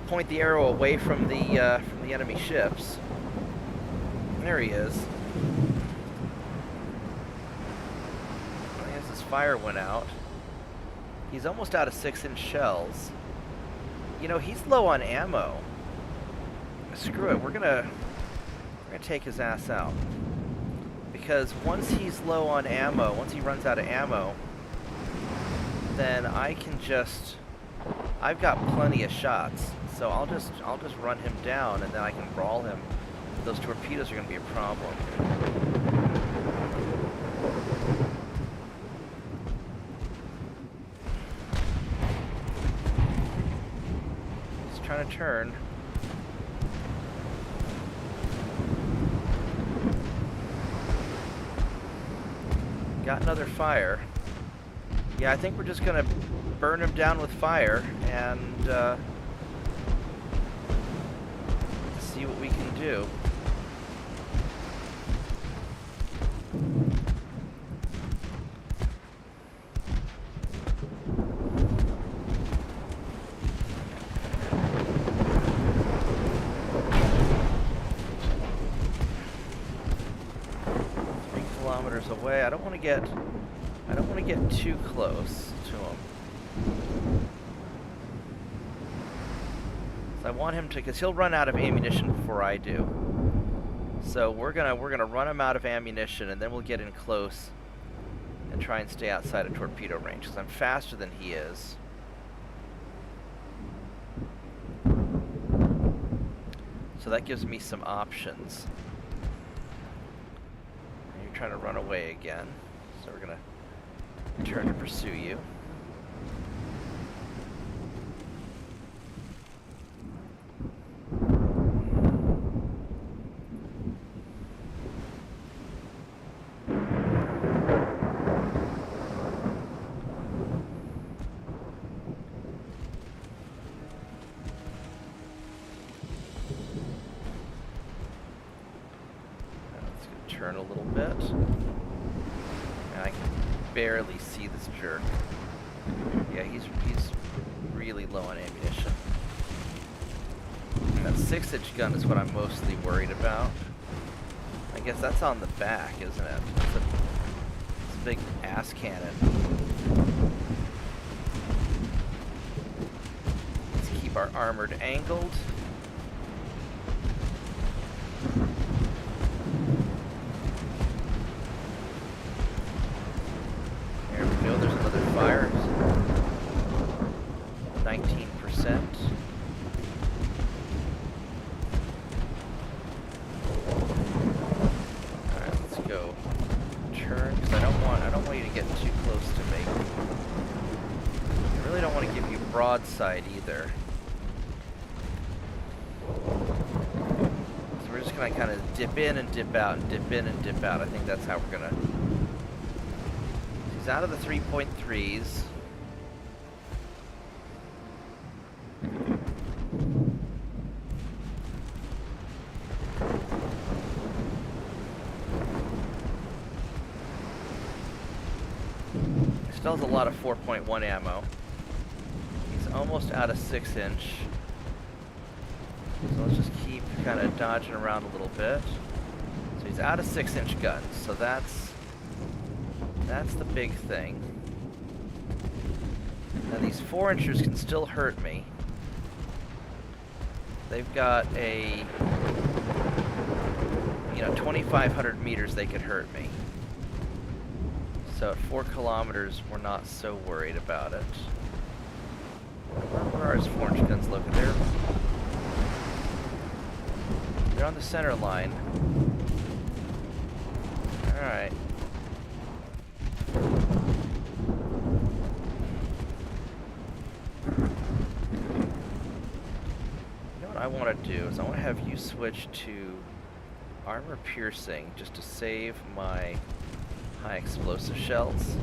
point the arrow away from the enemy ships. There he is. I guess his fire went out. He's almost out of 6-inch shells. You know, he's low on ammo. Screw it, we're gonna take his ass out. Because once he's low on ammo, once he runs out of ammo, then I can just... I've got plenty of shots, so I'll just run him down, and then I can brawl him. Those torpedoes are going to be a problem. Just trying to turn. Got another fire. Yeah, I think we're just going to burn him down with fire and see what we can do. Away. I don't want to get too close to him. So I want him to, because he'll run out of ammunition before I do. So we're gonna run him out of ammunition, and then we'll get in close and try and stay outside of torpedo range, because I'm faster than he is. So that gives me some options. And you're trying to run away again. So we're going to turn to pursue you. Turn a little bit. And I can barely see this jerk. Yeah, he's really low on ammunition. And that 6-inch gun is what I'm mostly worried about. I guess that's on the back, isn't it? It's a big ass cannon. Let's keep our armored angled. There's another fire. 19%. Alright, let's go. Turn, because I don't want you to get too close to me. I really don't want to give you broadside either. So we're just gonna kind of dip in and dip out and dip in and dip out. I think that's how we're gonna. He's out of the 3.3s. He still has a lot of 4.1 ammo. He's almost out of 6-inch. So let's just keep kind of dodging around a little bit. So he's out of 6-inch guns. So that's the big thing. Now these 4-inchers can still hurt me. They've got a, 2,500 meters they could hurt me. So at 4 kilometers, we're not so worried about it. Where are his 4-inch guns located? They're on the center line. Alright. I want to do is I want to have you switch to armor piercing just to save my high explosive shells.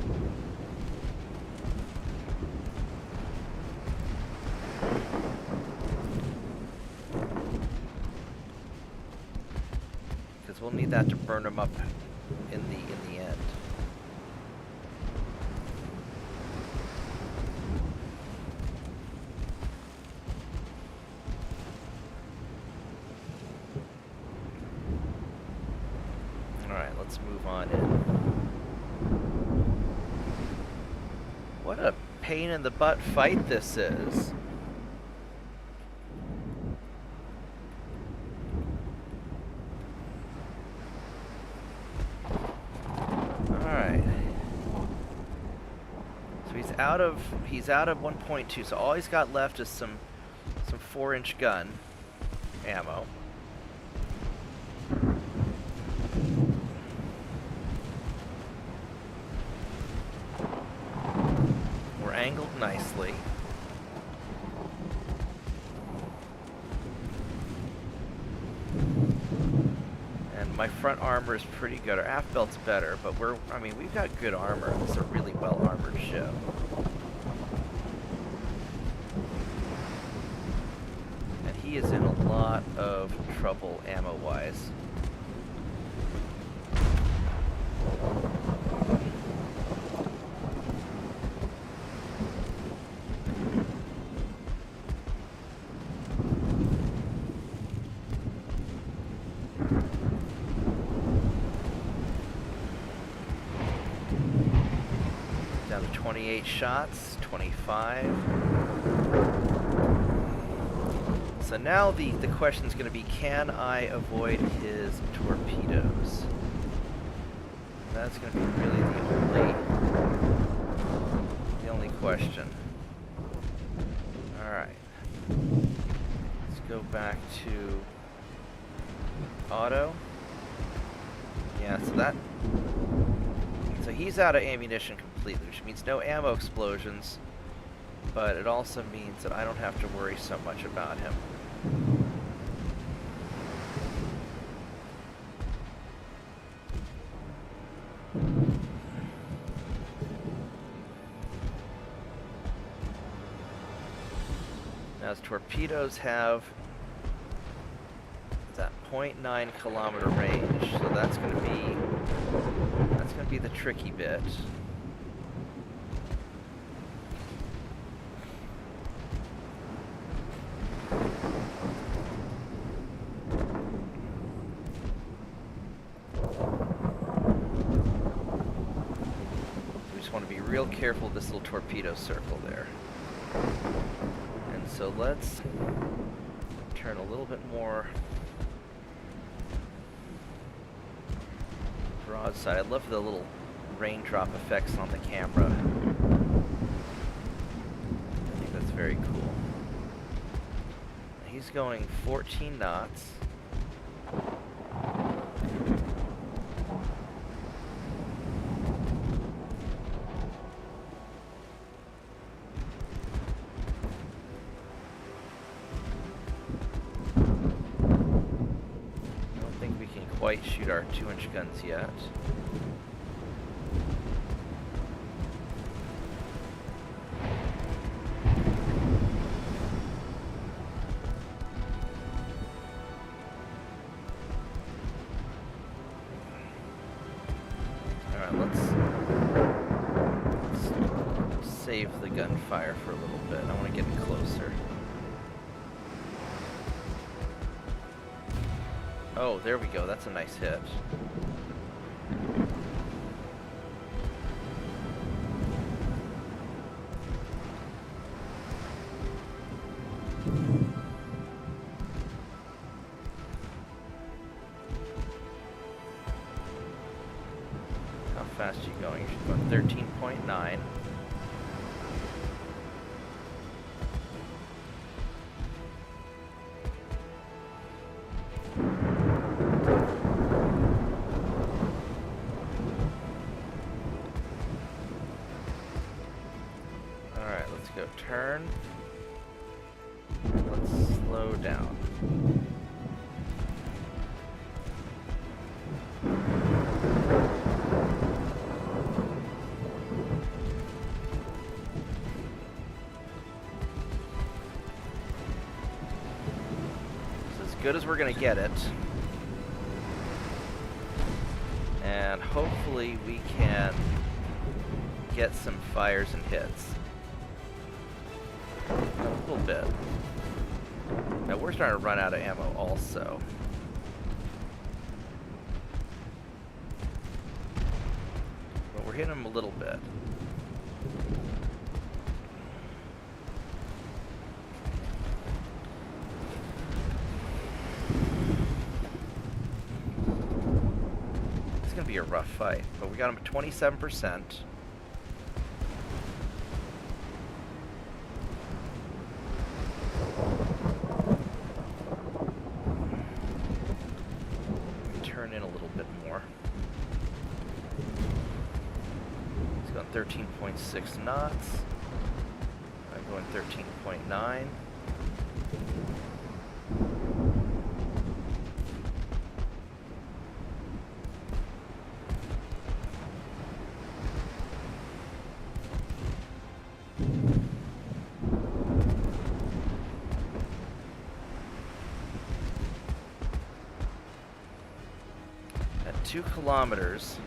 Because we'll need that to burn them up in the end. Let's move on in. What a pain in the butt fight this is. Alright. So he's out of 1.2, so all he's got left is some 4-inch gun ammo. Angled nicely. And my front armor is pretty good. Our aft belt's better, but we've got good armor. It's a really well armored ship. And he is in a lot of trouble ammo-wise. Down to 28 shots, 25. So now the question is going to be, can I avoid his torpedoes? That's going to be really the only question. Alright. Let's go back to So he's out of ammunition completely, which means no ammo explosions, but it also means that I don't have to worry so much about him. Now his torpedoes have that 0.9 kilometer range, so that's going to be the tricky bit. We just want to be real careful of this little torpedo circle there. And so let's turn a little bit more broadside. I love the little raindrop effects on the camera. I think that's very cool. He's going 14 knots. Quite shoot our 2-inch guns yet. Alright, let's save the gunfire for a little bit. I want to get it closer. Oh, there we go. That's a nice hit. How fast are you going? You're going 13.9. Go turn. Let's slow down. It's as good as we're gonna get it. And hopefully we can get some fires and hits. A little bit. Now we're starting to run out of ammo also. But we're hitting them a little bit. It's gonna be a rough fight, but we got them at 27%. In a little bit more. It's going 13.6 knots. I'm going 13.9. At 2 kilometers,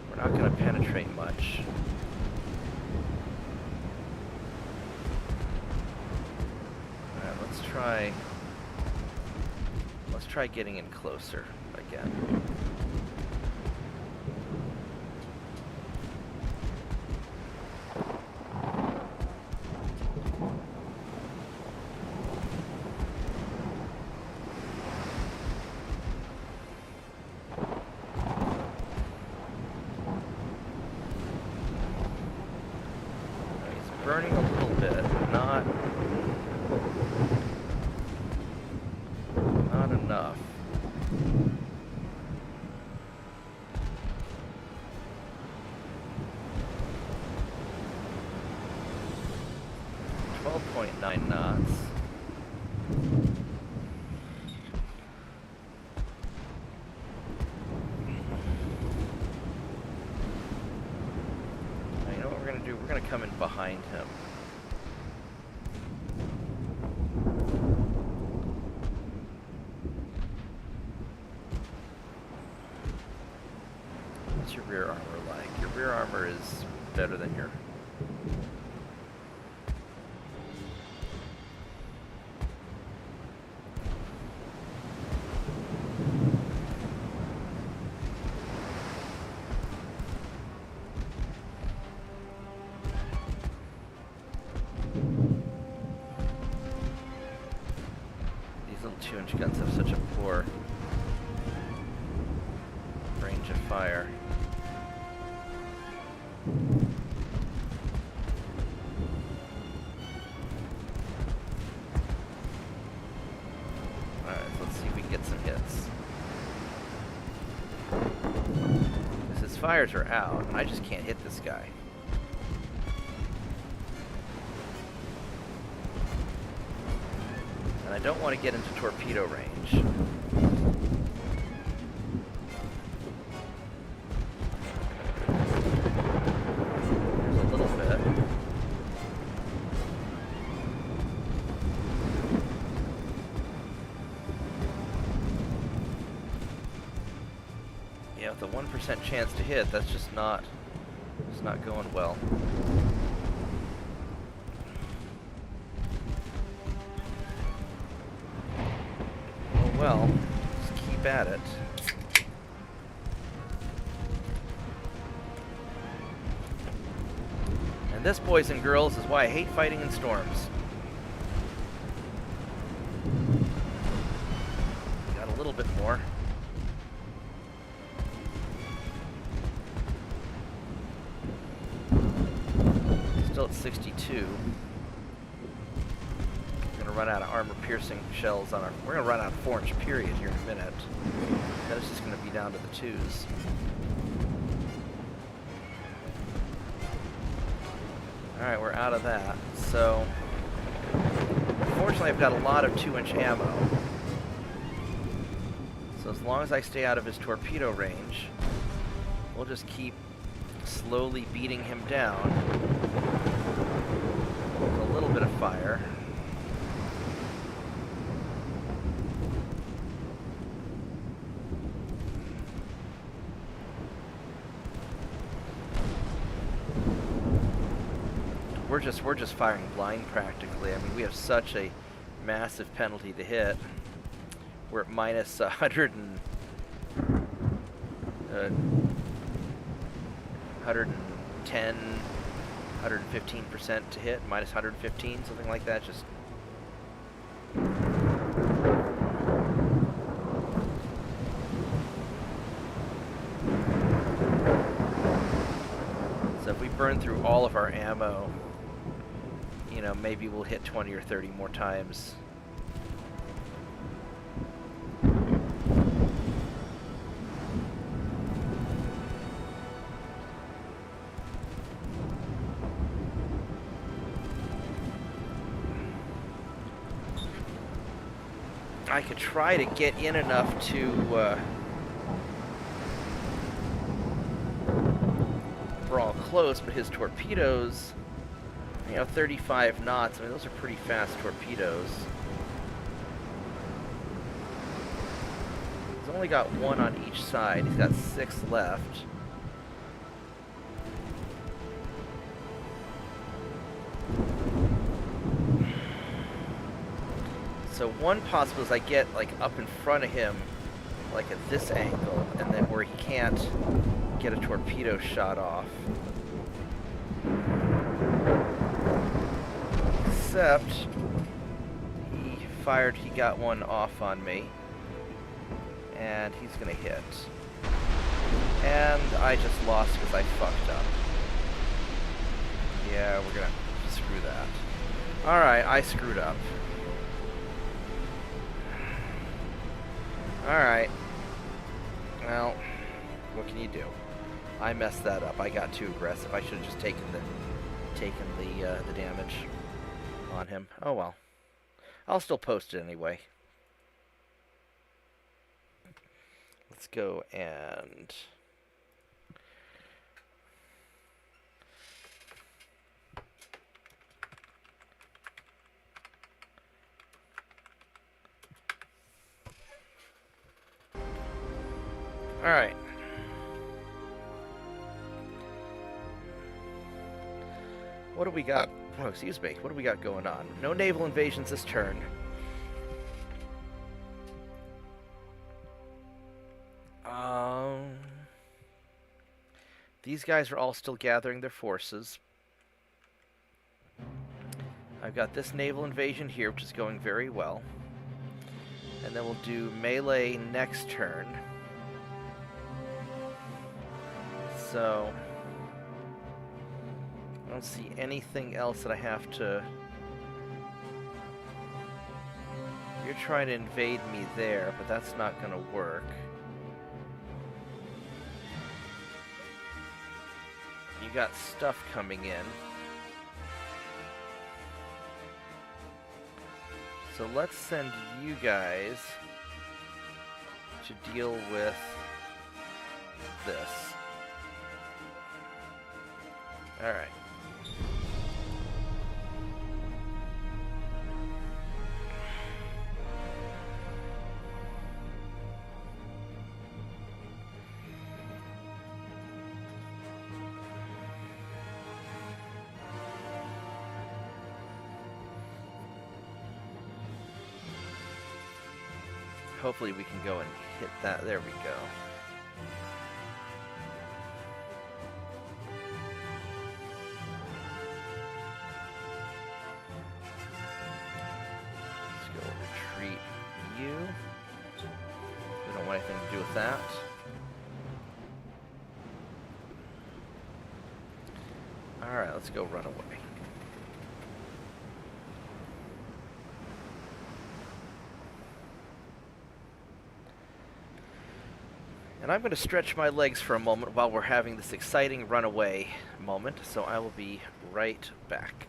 we're not going to penetrate much. Alright, let's try getting in closer again. Burning a little bit, not enough. 9 knots. Now, you know what we're going to do? We're going to come in behind him. What's your rear armor like? Your rear armor is better than your... These little 2-inch guns have such a poor range of fire. Alright, let's see if we can get some hits. Because his fires are out, and I just can't hit this guy. And I don't want to get into torpedo range. Yeah, with a 1% chance to hit, that's just not, it's not going well. Oh well, just keep at it. And this, boys and girls, is why I hate fighting in storms. Got a little bit more. Still at 62. We're gonna run out of armor-piercing shells on our... We're gonna run out of 4-inch period here in a minute. Then it's just gonna be down to the 2s. Alright, we're out of that. So, unfortunately I've got a lot of 2-inch ammo. So as long as I stay out of his torpedo range, we'll just keep slowly beating him down. With a little bit of fire. We're just firing blind practically. I mean, we have such a massive penalty to hit. We're at minus 110, 115% to hit, minus 115, something like that. Just so if we burn through all of our ammo, you know, maybe we'll hit 20 or 30 more times. I could try to get in enough to brawl close, but his torpedoes, you know, 35 knots, I mean, those are pretty fast torpedoes. He's only got 1 on each side. He's got 6 left. So one possible is I get like up in front of him, like at this angle, and then where he can't get a torpedo shot off. Except he got one off on me, and he's gonna hit. And I just lost because I fucked up. Yeah, we're gonna screw that. Alright, I screwed up. Alright. Well, what can you do? I messed that up. I got too aggressive. I should have just taken the damage. on him. Oh well. I'll still post it anyway. Let's go and... Alright. What do we got? Oh, excuse me. What do we got going on? No naval invasions this turn. These guys are all still gathering their forces. I've got this naval invasion here, which is going very well. And then we'll do melee next turn. So... I don't see anything else that I have to... You're trying to invade me there, but that's not going to work. You got stuff coming in. So let's send you guys to deal with this. Alright. Hopefully we can go and hit that. There we go. Let's go retreat you. We don't want anything to do with that. Alright, let's go run away. And I'm going to stretch my legs for a moment while we're having this exciting runaway moment, so I will be right back.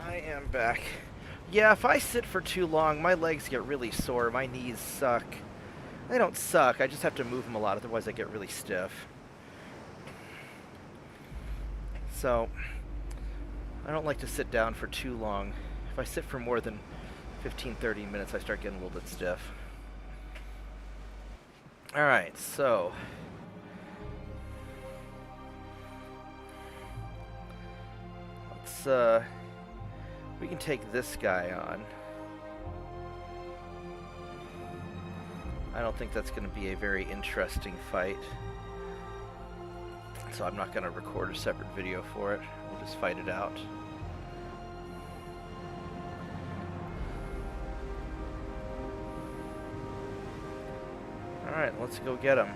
I am back. Yeah, if I sit for too long, my legs get really sore. My knees suck. They don't suck. I just have to move them a lot. Otherwise, I get really stiff. So, I don't like to sit down for too long. If I sit for more than 15-30 minutes, I start getting a little bit stiff. Alright, so... let's, we can take this guy on. I don't think that's going to be a very interesting fight. so I'm not going to record a separate video for it. We'll just fight it out. Alright, let's go get him.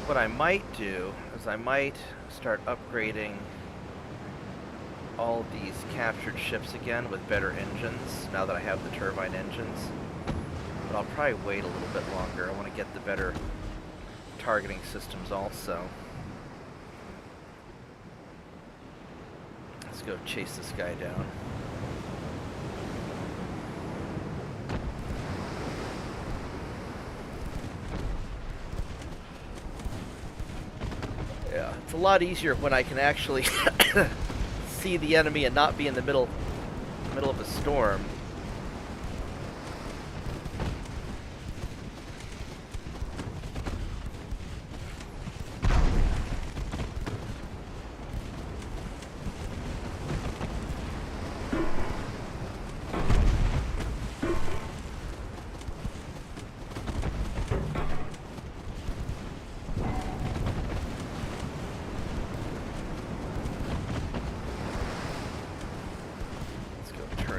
What I might do is I might start upgrading all of these captured ships again with better engines now that I have the turbine engines. But I'll probably wait a little bit longer. I want to get the better targeting systems also. Let's go chase this guy down. Yeah, it's a lot easier when I can actually see the enemy and not be in the middle of a storm.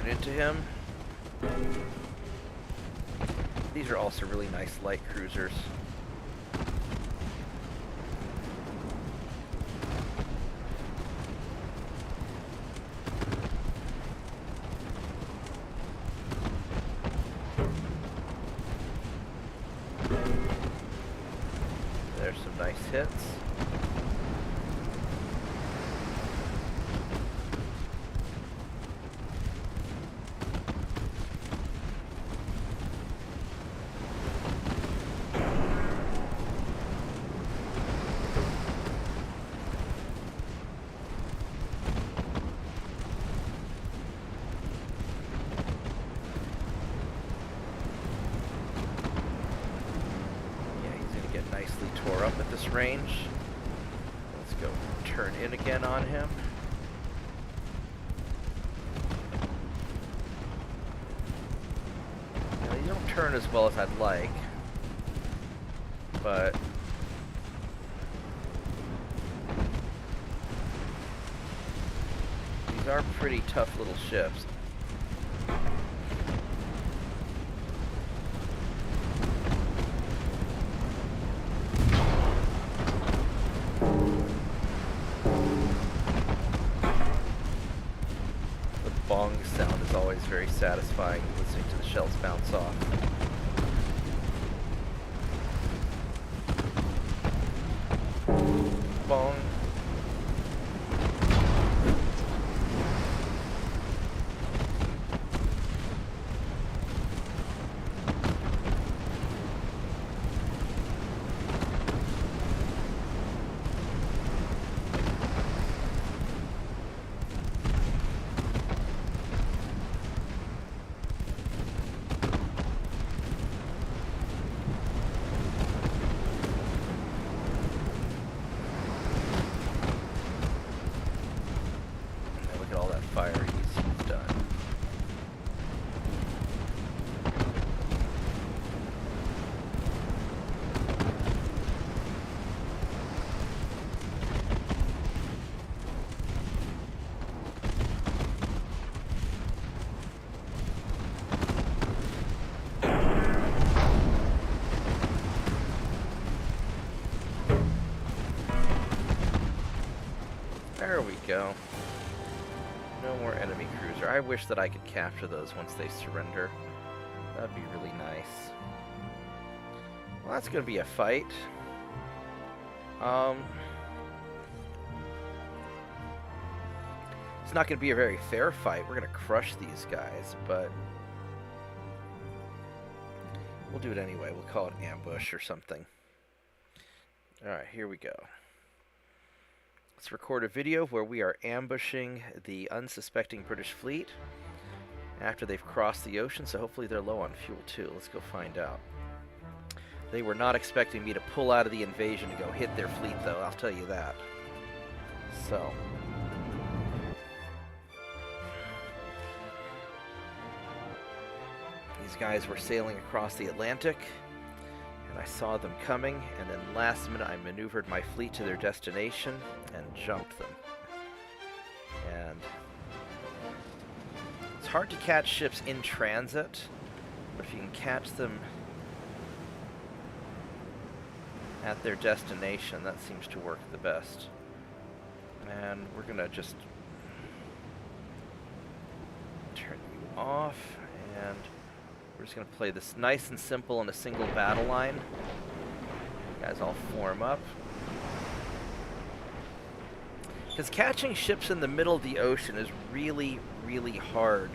Into him. These are also really nice light cruisers. There's some nice hits. Nicely tore up at this range. Let's go turn in again on him. Now, they don't turn as well as I'd like, but these are pretty tough little ships. Bong sound is always very satisfying, listening to the shells bounce off. Bong. Fire he's done. There we go. No more enemy cruiser. I wish that I could capture those once they surrender. That'd be really nice. Well, that's going to be a fight. It's not going to be a very fair fight. We're going to crush these guys, but we'll do it anyway. We'll call it ambush or something. Alright, here we go. Let's record a video where we are ambushing the unsuspecting British fleet after they've crossed the ocean, so hopefully they're low on fuel too. Let's go find out. They were not expecting me to pull out of the invasion to go hit their fleet, though, I'll tell you that. So. These guys were sailing across the Atlantic, and I saw them coming, and then last minute I maneuvered my fleet to their destination and jumped them. And it's hard to catch ships in transit, but if you can catch them at their destination, that seems to work the best. And we're gonna just turn you off, and we're just gonna play this nice and simple in a single battle line. You guys all form up. Because catching ships in the middle of the ocean is really, really hard,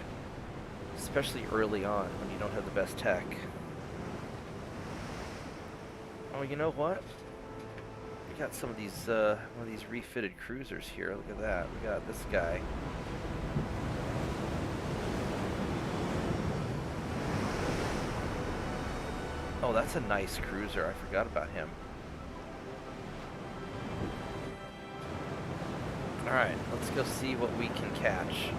especially early on when you don't have the best tech. Oh, you know what? We got some of these, one of these refitted cruisers here. Look at that. We got this guy. Oh, that's a nice cruiser. I forgot about him. Alright, let's go see what we can catch.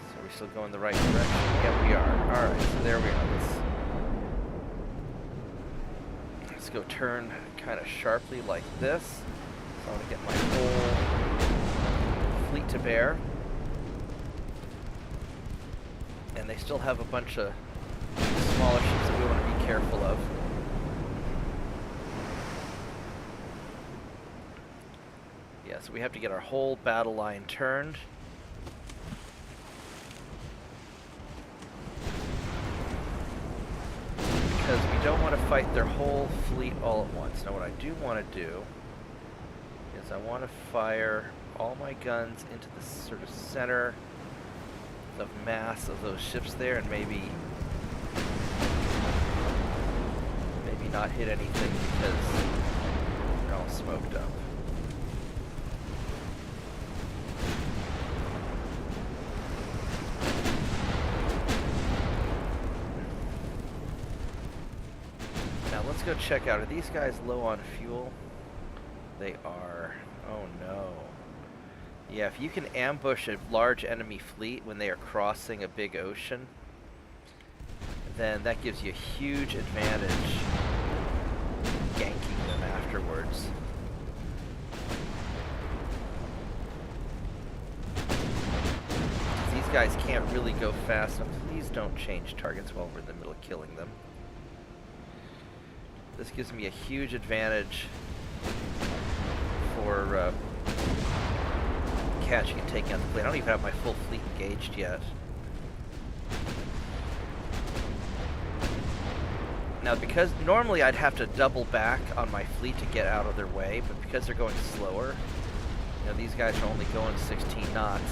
So are we still going the right direction? Yeah, we are. Alright, so there we are. Let's go turn kind of sharply like this. So I want to get my whole fleet to bear. And they still have a bunch of smaller ships that we want to be careful of. Yeah, so we have to get our whole battle line turned. Because we don't want to fight their whole fleet all at once. Now what I do want to do is I want to fire all my guns into the sort of center of mass of those ships there, and maybe not hit anything because they're all smoked up. Now let's go check out, are these guys low on fuel? They are. Oh no. Yeah, if you can ambush a large enemy fleet when they are crossing a big ocean, then that gives you a huge advantage ganking them afterwards. These guys can't really go fast enough. Please don't change targets while we're in the middle of killing them. This gives me a huge advantage for catching and taking out the fleet. I don't even have my full fleet engaged yet. Now, because normally I'd have to double back on my fleet to get out of their way, but because they're going slower, you know, these guys are only going 16 knots,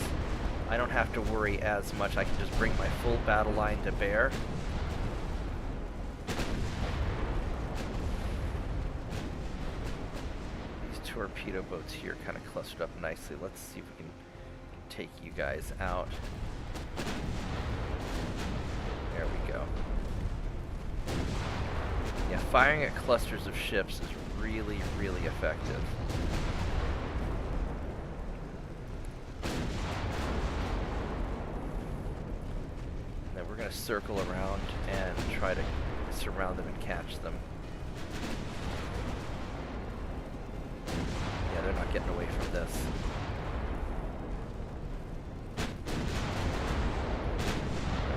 I don't have to worry as much. I can just bring my full battle line to bear. These torpedo boats here kind of clustered up nicely. Let's see if we can take you guys out. There we go. Yeah, firing at clusters of ships is really, really effective. Then we're going to circle around and try to surround them and catch them. Yeah, they're not getting away from this.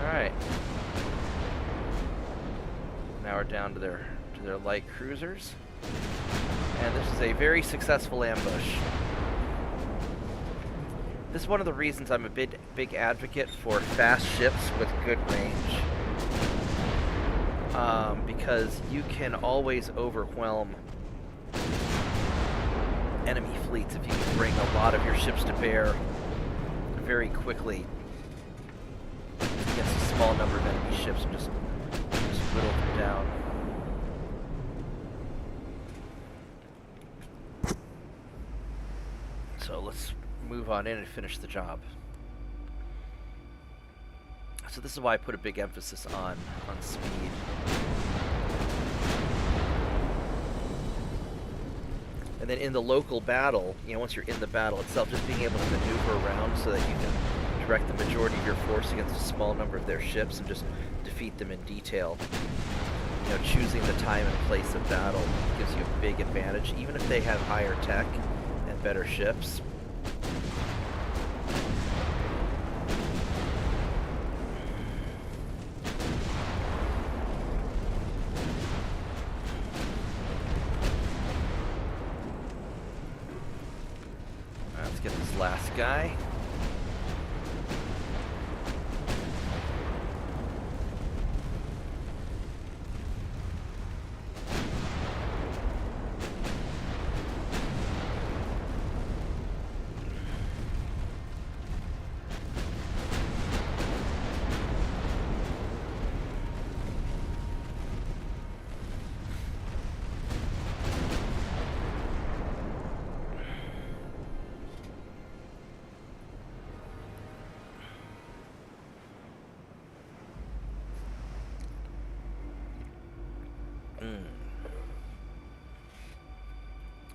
Alright. Now we're down to their light cruisers. And this is a very successful ambush. This is one of the reasons I'm a big advocate for fast ships with good range. Because you can always overwhelm enemy fleets if you can bring a lot of your ships to bear very quickly against a small number of enemy ships and just whittle them down. So let's move on in and finish the job. So this is why I put a big emphasis on speed. And then in the local battle, you know, once you're in the battle itself, just being able to maneuver around so that you can direct the majority of your force against a small number of their ships and just defeat them in detail. You know, choosing the time and place of battle gives you a big advantage, even if they have higher tech and better ships. Let's get this last guy.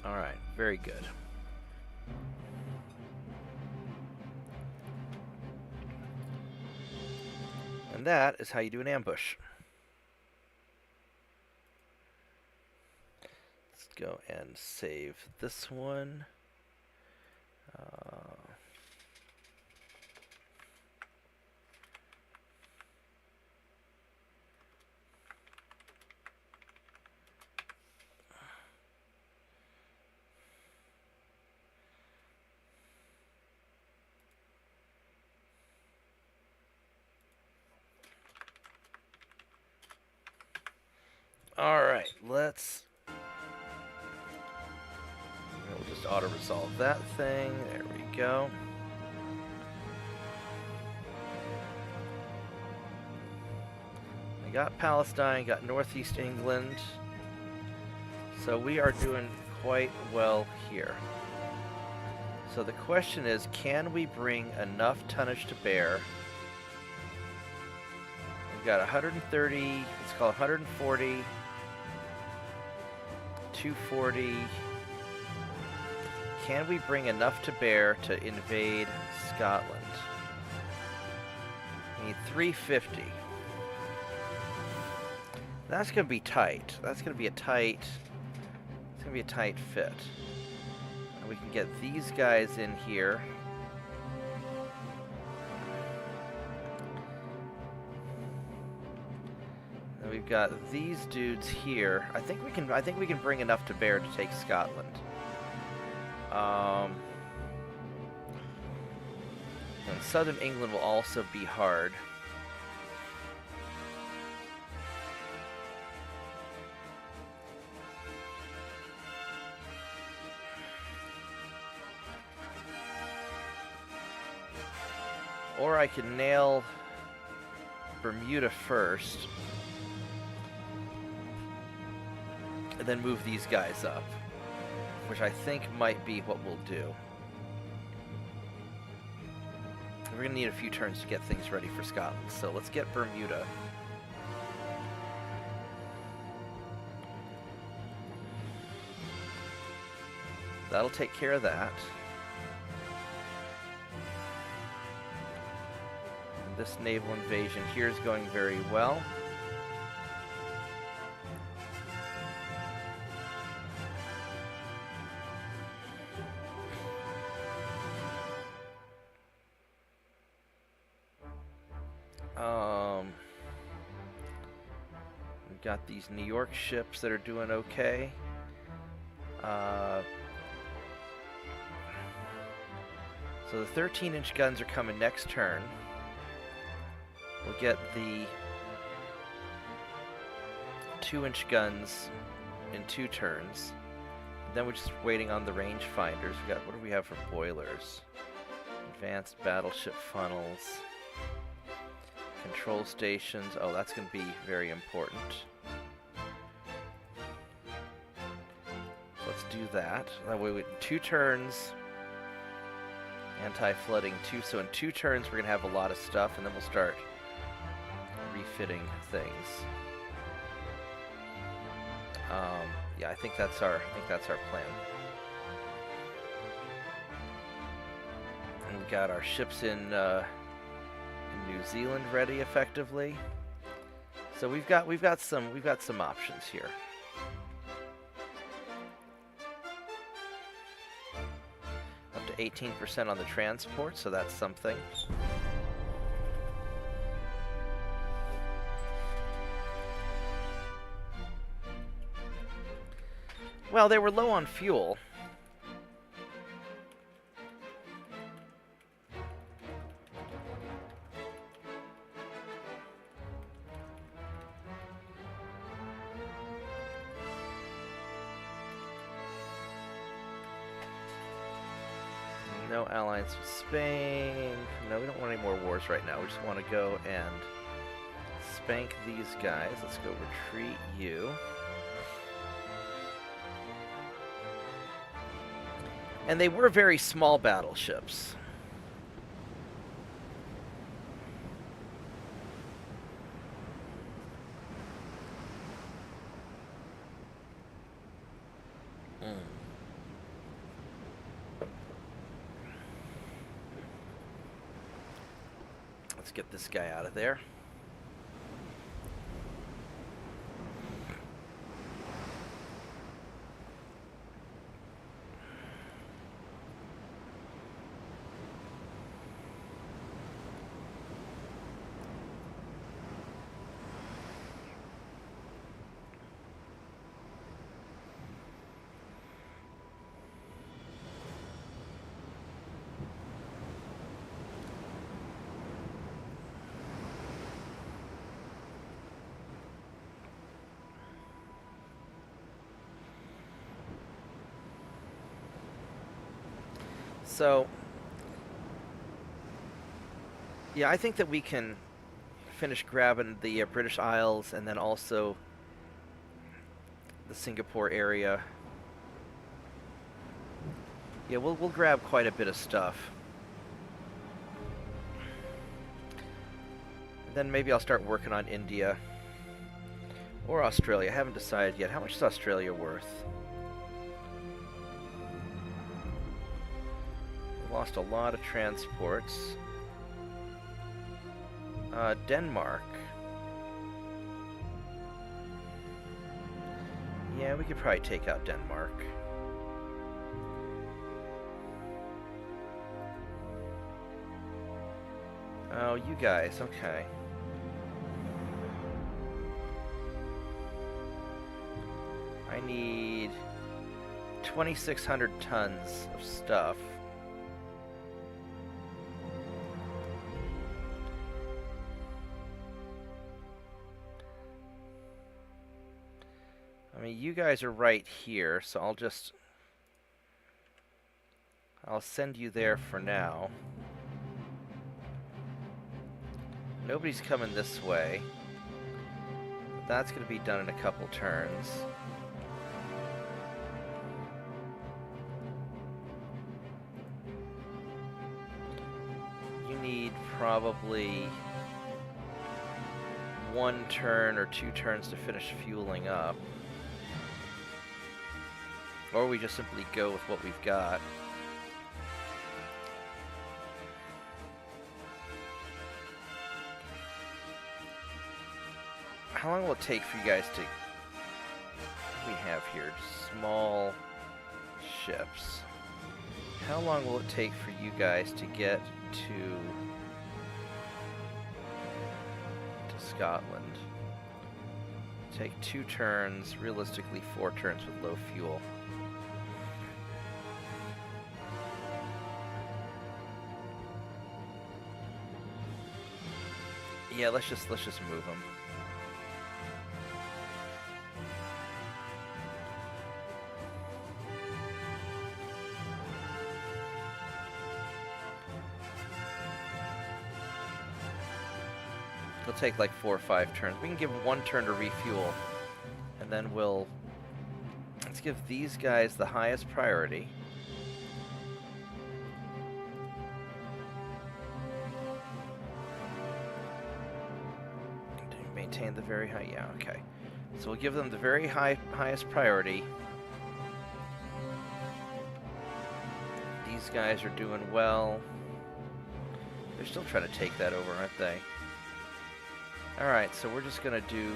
Alright, very good. And that is how you do an ambush. Let's go and save this one. Alright, let's... We'll just auto-resolve that thing. There we go. I got Palestine, got Northeast England. So we are doing quite well here. So the question is, can we bring enough tonnage to bear? We've got 130, let's call it 140, 240. Can we bring enough to bear to invade Scotland? We need 350. That's going to be tight. That's going to be a tight... It's going to be a tight fit. And we can get these guys in here. And we've got these dudes here. I think we can bring enough to bear to take Scotland. And southern England will also be hard. Or I can nail Bermuda first, and then move these guys up, which I think might be what we'll do. We're going to need a few turns to get things ready for Scotland, so let's get Bermuda. That'll take care of that. And this naval invasion here is going very well. We've got these New York ships that are doing okay. So the 13-inch guns are coming next turn. We'll get the 2-inch guns in 2 turns. Then we're just waiting on the rangefinders. We got, what do we have for boilers? Advanced battleship funnels. Control stations. Oh, that's going to be very important. Let's do that. That way, 2 turns. Anti-flooding 2. So in 2 turns, we're going to have a lot of stuff, and then we'll start refitting things. Yeah, I think that's our plan. got our ships in New Zealand ready effectively. So we've got some options here. Up to 18% on the transport, so that's something. Well, they were low on fuel. No alliance with Spain. No, we don't want any more wars right now. We just want to go and spank these guys. Let's go retreat you. And they were very small battleships. Let's get this guy out of there. So, yeah, I think that we can finish grabbing the British Isles and then also the Singapore area. Yeah, we'll grab quite a bit of stuff. And then maybe I'll start working on India or Australia. I haven't decided yet. How much is Australia worth? Lost a lot of transports. Denmark. Yeah, we could probably take out Denmark. Oh, you guys, okay. I need 2,600 tons of stuff. I mean, you guys are right here, so I'll send you there for now. Nobody's coming this way. That's going to be done in a couple turns. You need probably 1 turn or 2 turns to finish fueling up. Or we just simply go with what we've got. How long will it take for you guys to... What do we have here? Small ships. How long will it take for you guys to get to Scotland? Take 2 turns, realistically 4 turns with low fuel. Yeah, let's just move them. It'll take like 4 or 5 turns. We can give them 1 turn to refuel, and then let's give these guys the highest priority. Maintain the very high, yeah, okay. So we'll give them the very highest priority. These guys are doing well. They're still trying to take that over, aren't they? Alright, so we're just gonna do...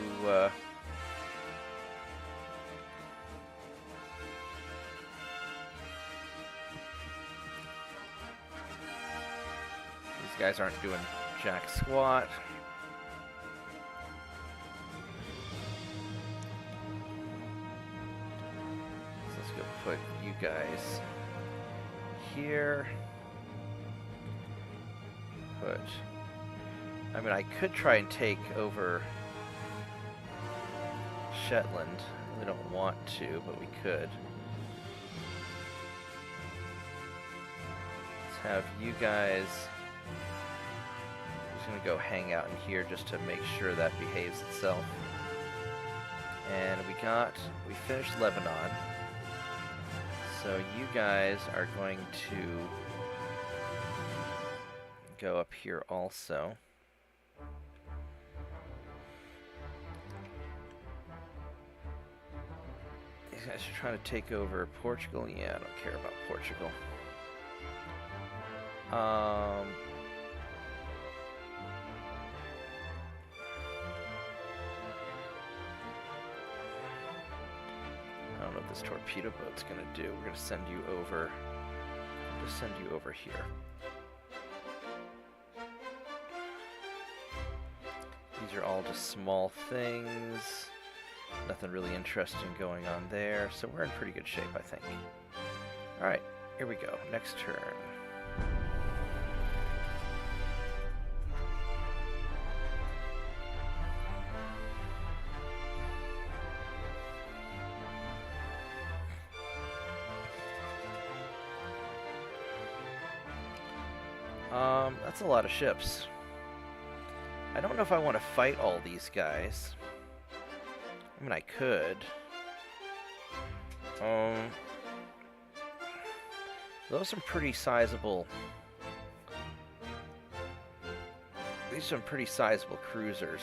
these guys aren't doing jack squat. So let's go put you guys here. I mean, I could try and take over Shetland. I really don't want to, but we could. Let's have you guys... I'm just going to go hang out in here just to make sure that behaves itself. And we finished Lebanon. So you guys are going to go up here also. These guys are trying to take over Portugal. Yeah, I don't care about Portugal. I don't know what this torpedo boat's gonna do. We're gonna send you over. Just send you over here. These are all just small things. Nothing really interesting going on there, so we're in pretty good shape, I think. Alright, here we go. Next turn. That's a lot of ships. I don't know if I want to fight all these guys. I mean, I could. Those are some pretty sizable... These are some pretty sizable cruisers.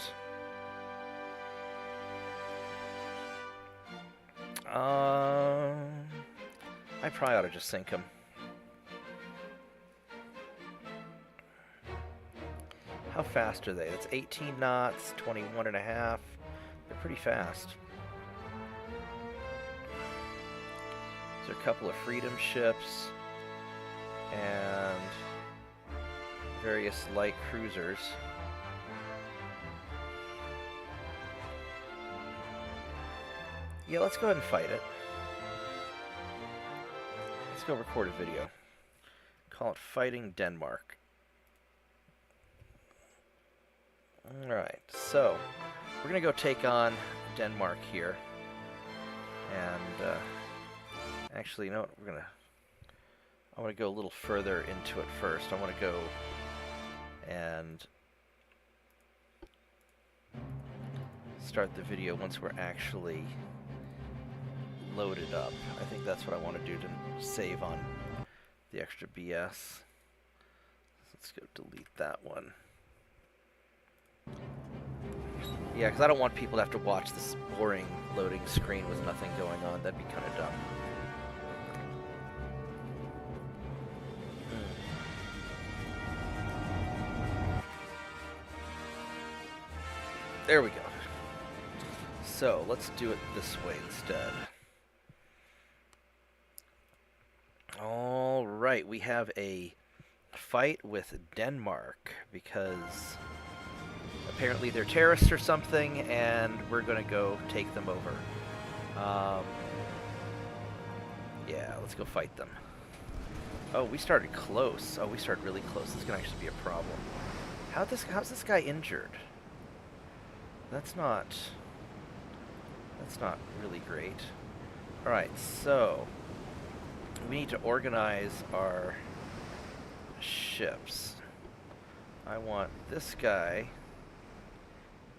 I probably ought to just sink them. How fast are they? That's 18 knots, 21 and a half. They're pretty fast. There's a couple of freedom ships and various light cruisers. Yeah, let's go ahead and fight it. Let's go record a video. Call it Fighting Denmark. Alright, so we're going to go take on Denmark here. And actually, you know what? I want to go a little further into it first. I want to go and start the video once we're actually loaded up. I think that's what I want to do to save on the extra BS. Let's go delete that one. Yeah, because I don't want people to have to watch this boring loading screen with nothing going on. That'd be kind of dumb. There we go. So, let's do it this way instead. Alright, we have a fight with Denmark because apparently they're terrorists or something, and we're going to go take them over. Yeah, let's go fight them. Oh, we started close. Oh, we started really close. This is going to actually be a problem. How's this guy injured? That's not really great. Alright, so we need to organize our ships. I want this guy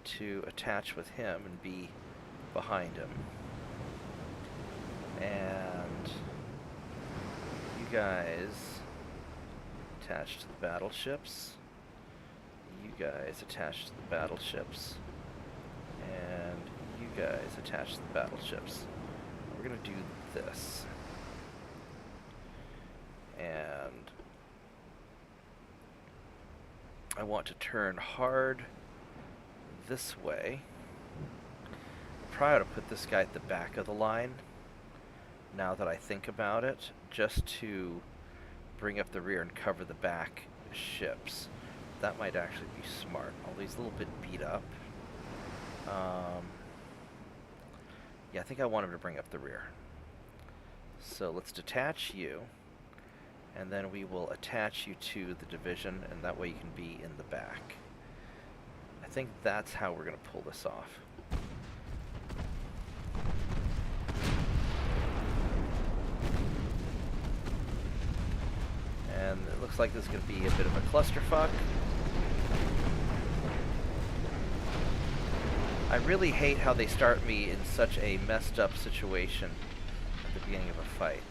to attach with him and be behind him. And you guys attach to the battleships. You guys attach to the battleships. And you guys attach to the battleships. We're going to do this. And I want to turn hard this way. Probably ought to put this guy at the back of the line, now that I think about it, just to bring up the rear and cover the back ships. That might actually be smart. Although he's a little bit beat up. Yeah, I think I want him to bring up the rear. So let's detach you, and then we will attach you to the division, and that way you can be in the back. I think that's how we're going to pull this off. And it looks like this is going to be a bit of a clusterfuck. I really hate how they start me in such a messed up situation at the beginning of a fight.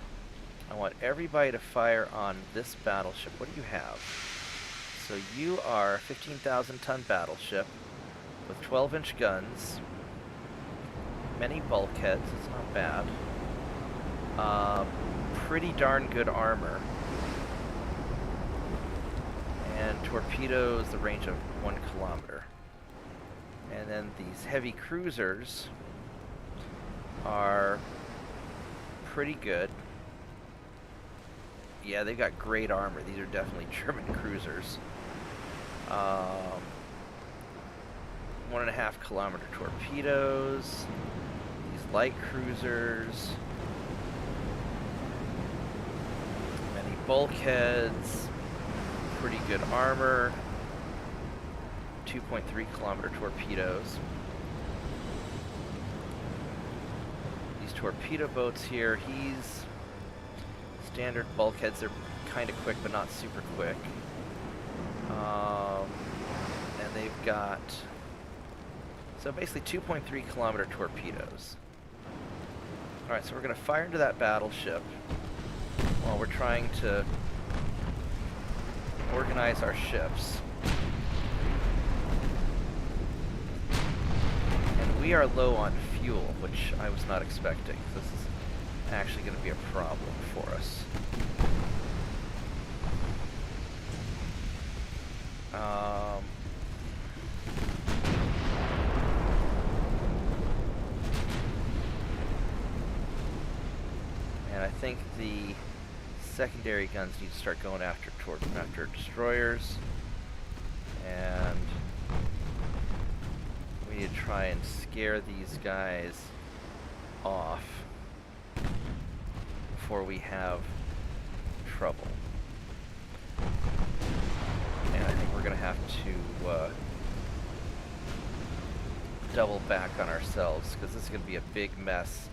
I want everybody to fire on this battleship. What do you have? So you are a 15,000 ton battleship with 12-inch guns, many bulkheads, it's not bad, pretty darn good armor, and torpedoes the range of 1 kilometer. And then these heavy cruisers are pretty good. Yeah, they've got great armor. These are definitely German cruisers. 1.5 kilometer torpedoes. These light cruisers. Many bulkheads. Pretty good armor. 2.3 kilometer torpedoes. These torpedo boats here, he's standard bulkheads. They're kind of quick, but not super quick. And they've got, so basically 2.3 kilometer torpedoes. Alright, so we're going to fire into that battleship while we're trying to organize our ships. And we are low on fuel, which I was not expecting. This is actually going to be a problem for us. And I think the secondary guns need to start going after destroyers, and we need to try and scare these guys off before we have trouble. And I think we're going to have to double back on ourselves, because this is going to be a big mess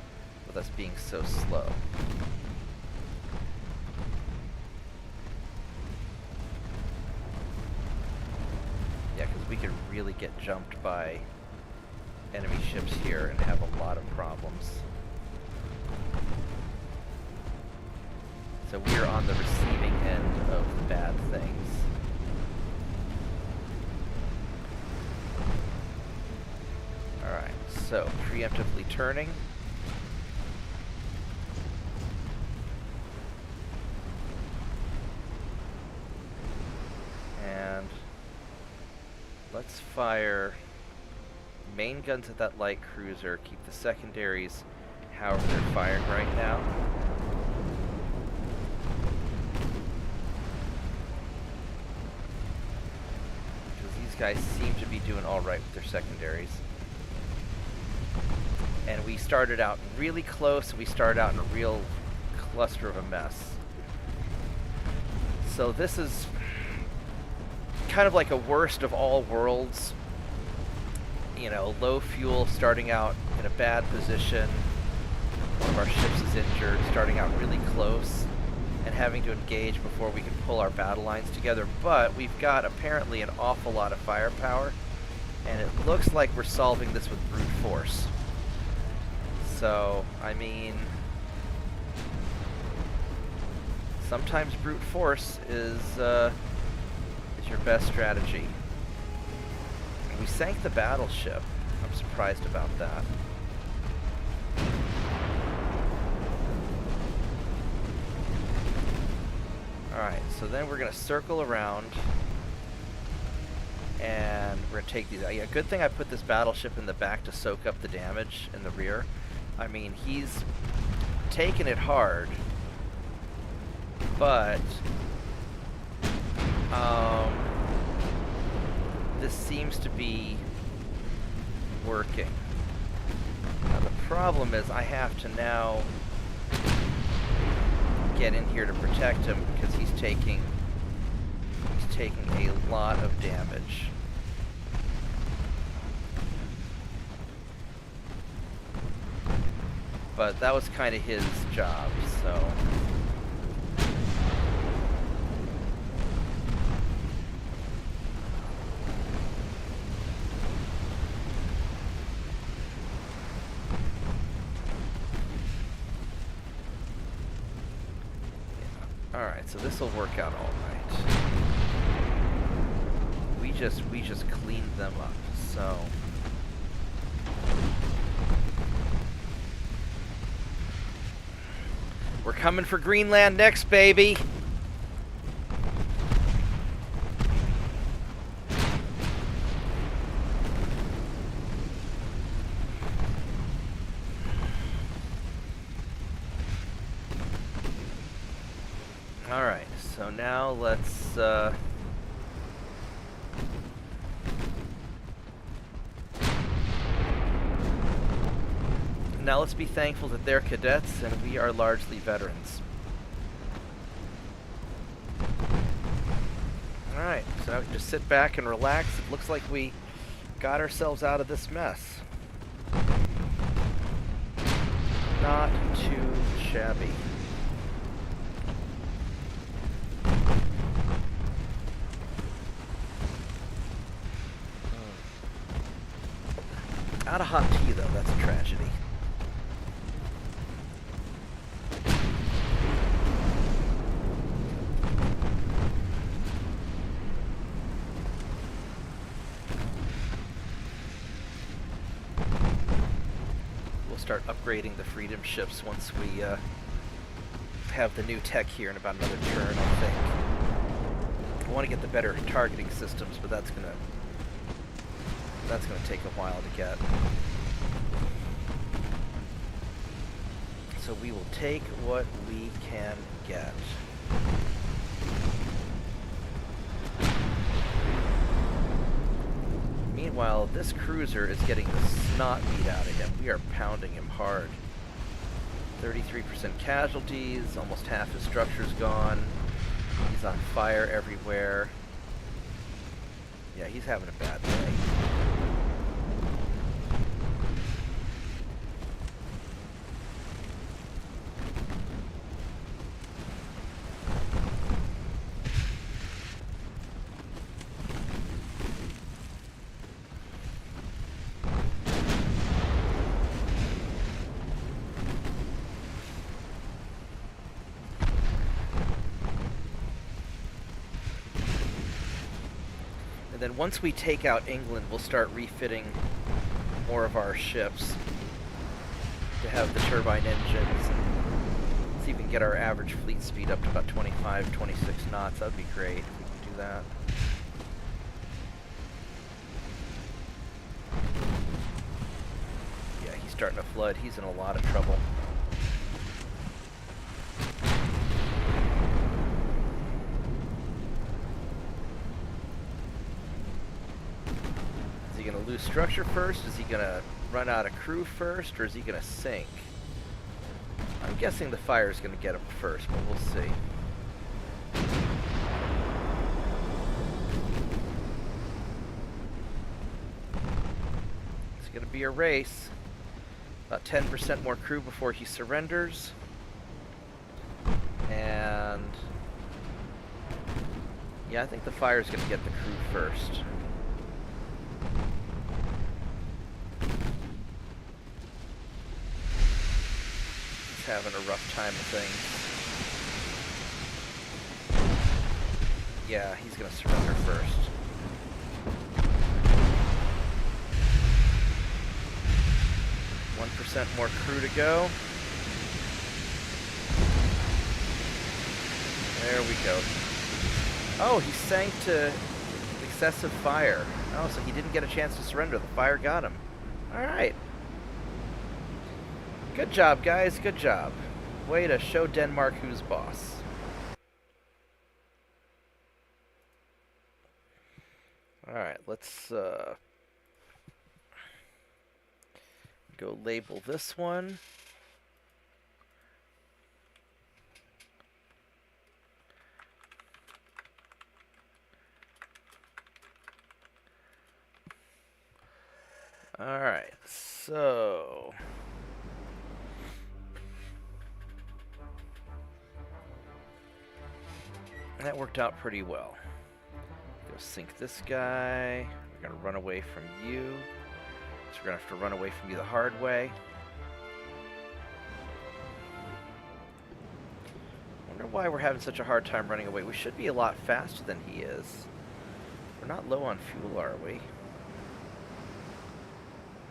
with us being so slow. Yeah, because we could really get jumped by enemy ships here and have a lot of problems. So we're on the receiving end of bad things. Alright, so preemptively turning. And let's fire main guns at that light cruiser, keep the secondaries however they're firing right now. Because these guys seem to be doing alright with their secondaries. And we started out really close, and we started out in a real cluster of a mess. So this is kind of like a worst of all worlds. You know, low fuel, starting out in a bad position. One of our ships is injured, starting out really close, and having to engage before we can pull our battle lines together. But we've got apparently an awful lot of firepower, and it looks like we're solving this with brute force. So, I mean, sometimes brute force is your best strategy. And we sank the battleship. I'm surprised about that. Alright, so then we're going to circle around And we're going to take these out. Yeah, good thing I put this battleship in the back to soak up the damage in the rear. I mean, he's taking it hard, but this seems to be working. Now the problem is I have to now get in here to protect him because he's taking a lot of damage. But that was kind of his job, so. Alright, so this will work out all right. We just cleaned them up, so. We're coming for Greenland next, baby! Alright, so now let's, now let's be thankful that they're cadets and we are largely veterans. Alright, so now we can just sit back and relax. It looks like we got ourselves out of this mess. Not too shabby. Out of hot tea, though. That's a tragedy. We'll start upgrading the Freedom ships once we have the new tech here in about another turn, I think. I want to get the better targeting systems, but that's gonna take a while to get. So we will take what we can get. Meanwhile, this cruiser is getting the snot beat out of him. We are pounding him hard. 33% casualties, almost half his structure's gone. He's on fire everywhere. Yeah, he's having a bad day. And then once we take out England, we'll start refitting more of our ships to have the turbine engines and see if we can get our average fleet speed up to about 25, 26 knots. That would be great if we can do that. Yeah, he's starting to flood. He's in a lot of trouble. Is he going to lose structure first? Is he going to run out of crew first? Or is he going to sink? I'm guessing the fire is going to get him first, but we'll see. It's going to be a race. About 10% more crew before he surrenders. And yeah, I think the fire is going to get the crew first. He's having a rough time of things. Yeah, he's going to surrender first. More crew to go. There we go. Oh, he sank to excessive fire. Oh, so he didn't get a chance to surrender. The fire got him. Alright. Good job, guys. Good job. Way to show Denmark who's boss. Alright, let's go label this one. Alright, so that worked out pretty well. Go sink this guy. We're gonna run away from you. So we're gonna have to run away from you the hard way. Wonder why we're having such a hard time running away. We should be a lot faster than he is. We're not low on fuel, are we?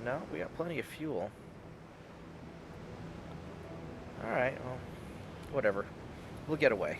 No, we got plenty of fuel. Alright, well, whatever. We'll get away.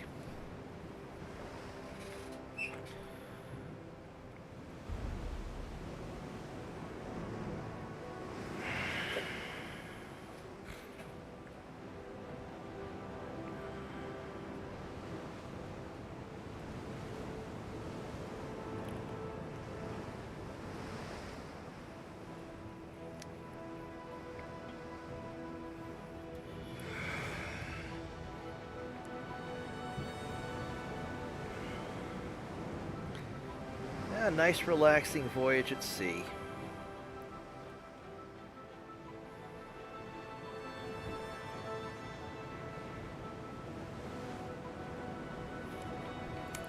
A nice relaxing voyage at sea.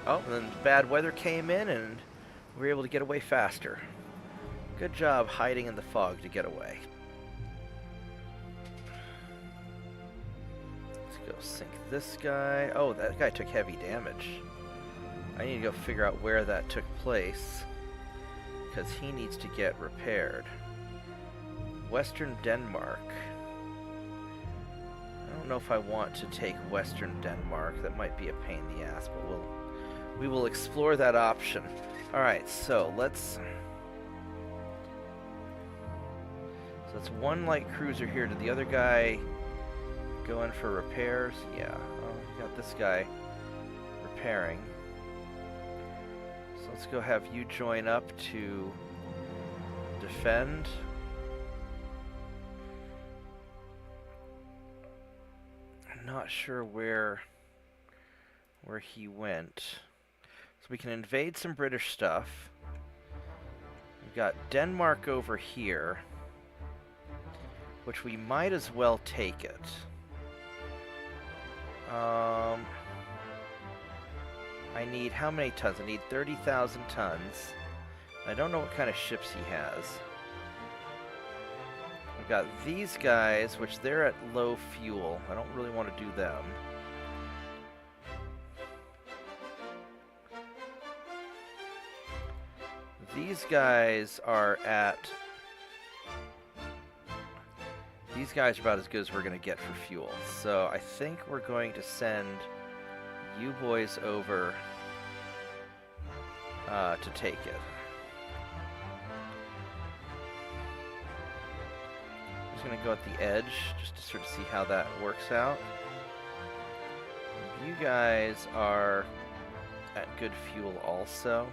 Oh, and then bad weather came in and we were able to get away faster. Good job hiding in the fog to get away. Let's go sink this guy. Oh, that guy took heavy damage. I need to go figure out where that took place, because he needs to get repaired. Western Denmark. I don't know if I want to take Western Denmark. That might be a pain in the ass, but we will explore that option. Alright, so let's... So that's one light cruiser here. Did the other guy go in for repairs? Yeah. Oh, we got this guy repairing. So let's go have you join up to defend. I'm not sure where he went. So we can invade some British stuff. We've got Denmark over here, which we might as well take it. I need how many tons? I need 30,000 tons. I don't know what kind of ships he has. We've got these guys, which they're at low fuel. I don't really want to do them. These guys are at... These guys are about as good as we're going to get for fuel. So I think we're going to send you boys over to take it. I'm just going to go at the edge just to sort of see how that works out. You guys are at good fuel also.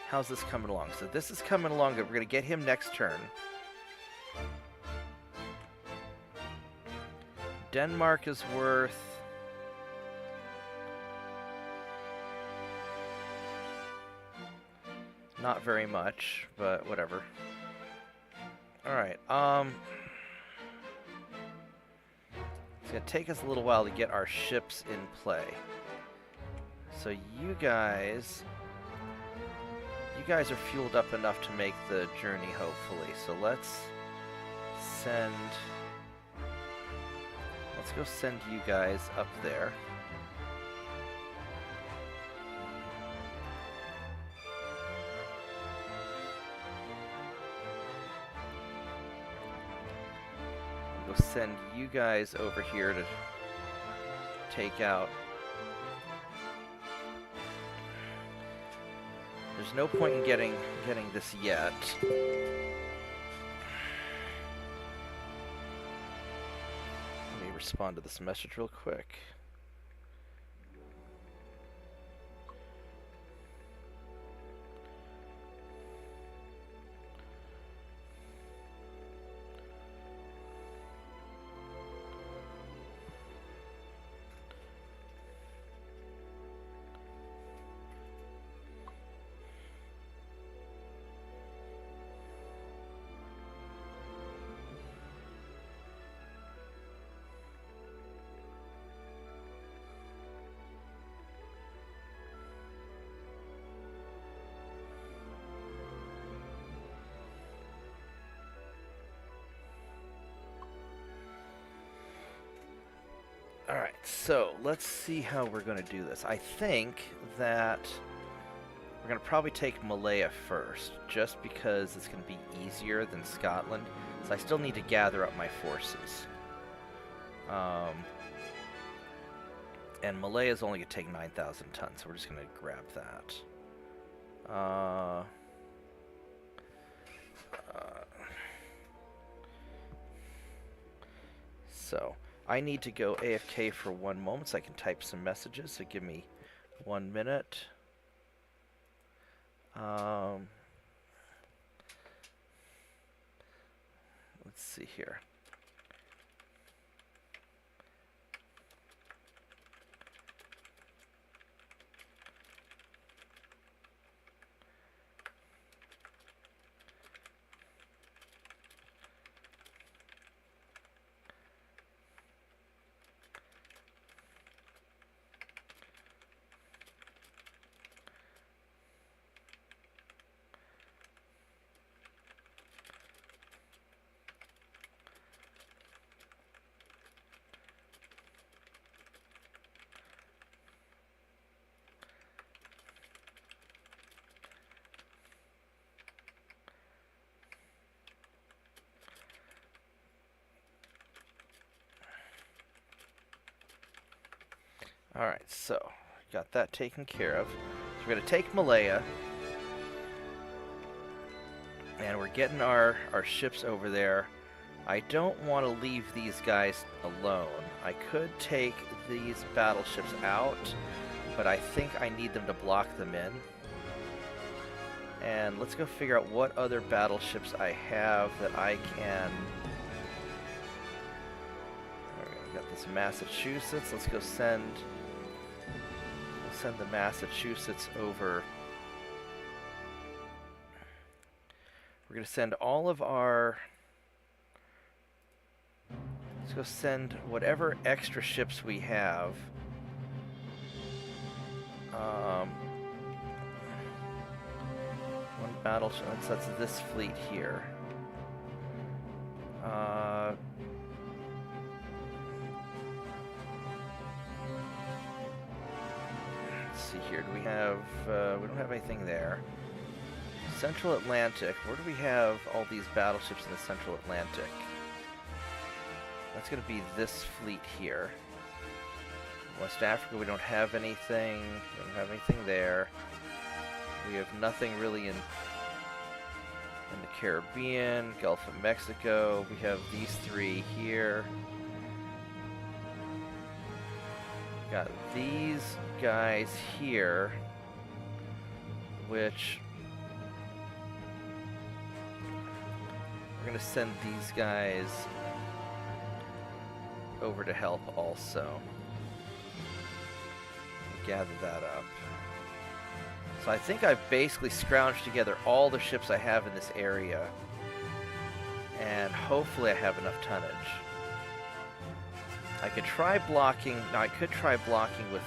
How's this coming along? So this is coming along good. We're going to get him next turn. Denmark is worth... not very much, but whatever. Alright, it's going to take us a little while to get our ships in play. So you guys are fueled up enough to make the journey, hopefully. So let's go send you guys up there. We'll send you guys over here to take out... There's no point in getting this yet. Let me respond to this message real quick. Alright, so let's see how we're going to do this. I think that we're going to probably take Malaya first, just because it's going to be easier than Scotland. So I still need to gather up my forces. And Malaya is only going to take 9,000 tons, so we're just going to grab that. So... I need to go AFK for 1 moment so I can type some messages, so give me 1 minute. Let's see here. Alright, so got that taken care of. So we're going to take Malaya. And we're getting our ships over there. I don't want to leave these guys alone. I could take these battleships out, but I think I need them to block them in. And let's go figure out what other battleships I have that I can... We got this Massachusetts. Let's go send... We'll send the Massachusetts over... We're going to send all of our... Let's go send whatever extra ships we have. One battleship, that's this fleet here. Let's see here, do we have, we don't have anything there. Central Atlantic, where do we have all these battleships in the Central Atlantic? That's going to be this fleet here. West Africa, we don't have anything. We don't have anything there. We have nothing really in the Caribbean, Gulf of Mexico. We have these three here. Got these guys here, which we're going to send these guys over to help also. Gather that up. So I think I've basically scrounged together all the ships I have in this area, and hopefully I have enough tonnage. I could try blocking. Now I could try blocking with,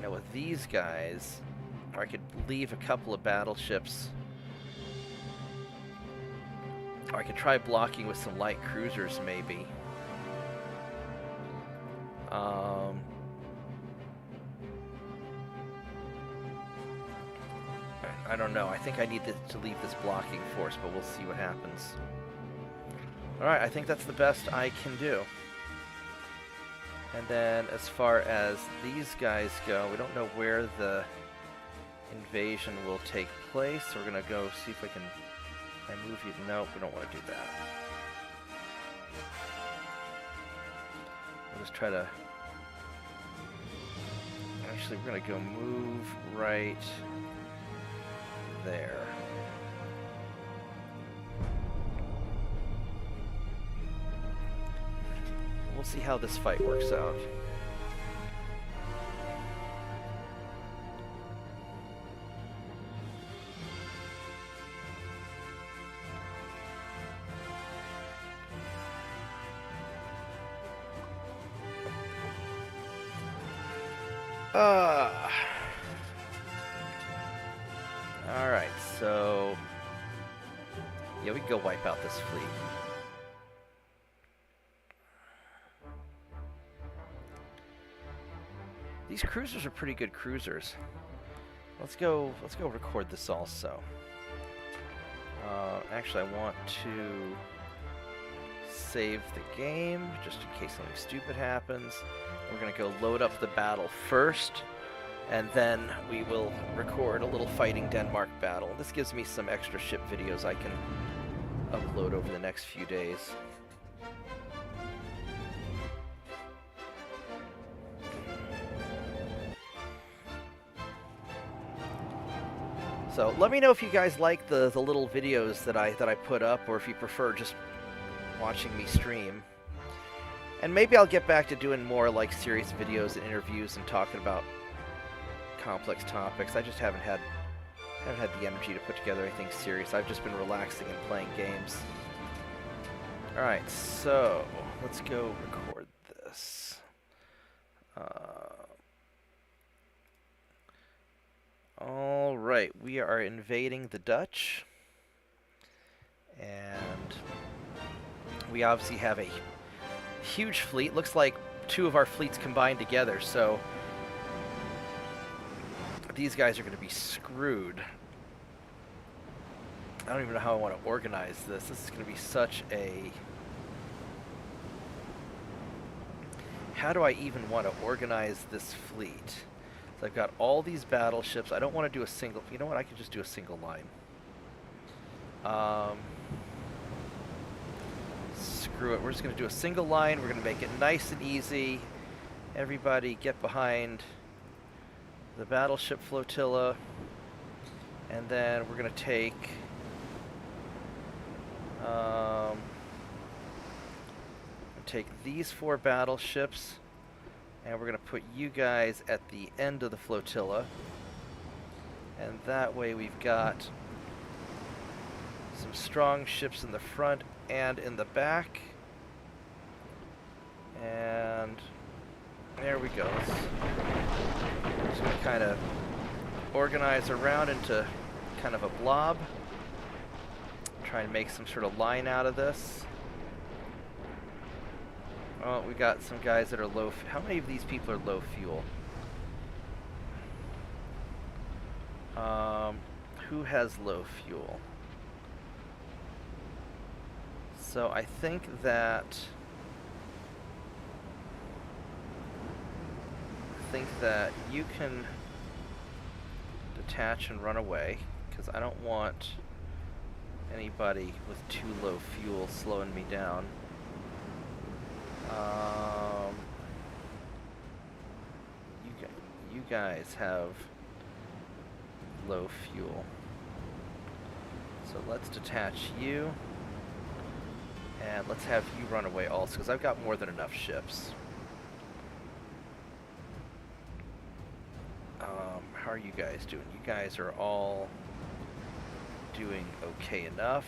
with these guys, or I could leave a couple of battleships. Or I could try blocking with some light cruisers, maybe. I don't know. I think I need to leave this blocking force, but we'll see what happens. Alright, I think that's the best I can do. And then as far as these guys go, we don't know where the invasion will take place. So we're going to go see if we can move you. Nope, we don't want to do that. We'll just try to... Actually, we're going to go move right there. We'll see how this fight works out. Alright, so... Yeah, we can go wipe out this fleet. These cruisers are pretty good cruisers. Let's go record this also. Actually, I want to save the game, just in case something stupid happens. We're going to go load up the battle first, and then we will record a little Fighting Denmark battle. This gives me some extra ship videos I can upload over the next few days. So let me know if you guys like the little videos that I put up, or if you prefer just watching me stream. And maybe I'll get back to doing more like serious videos and interviews and talking about complex topics. I just haven't had the energy to put together anything serious. I've just been relaxing and playing games. Alright, so let's go record this. Alright, we are invading the Dutch. And we obviously have a huge fleet. Looks like two of our fleets combined together, so these guys are going to be screwed. I don't even know how I want to organize this. This is going to be such a... How do I even want to organize this fleet? So I've got all these battleships. I don't want to do a single... You know what? I could just do a single line. Screw it. We're just going to do a single line. We're going to make it nice and easy. Everybody get behind the battleship flotilla. And then we're going to take... take these 4 battleships, and we're going to put you guys at the end of the flotilla. And that way we've got some strong ships in the front and in the back. And there we go. Just going to kind of organize around into kind of a blob. Try and make some sort of line out of this. Oh, we got some guys that are low. How many of these people are low fuel? Who has low fuel? So I think that you can detach and run away, because I don't want anybody with too low fuel slowing me down. You guys have low fuel, so let's detach you, and let's have you run away also, because I've got more than enough ships. How are you guys doing? You guys are all doing okay enough.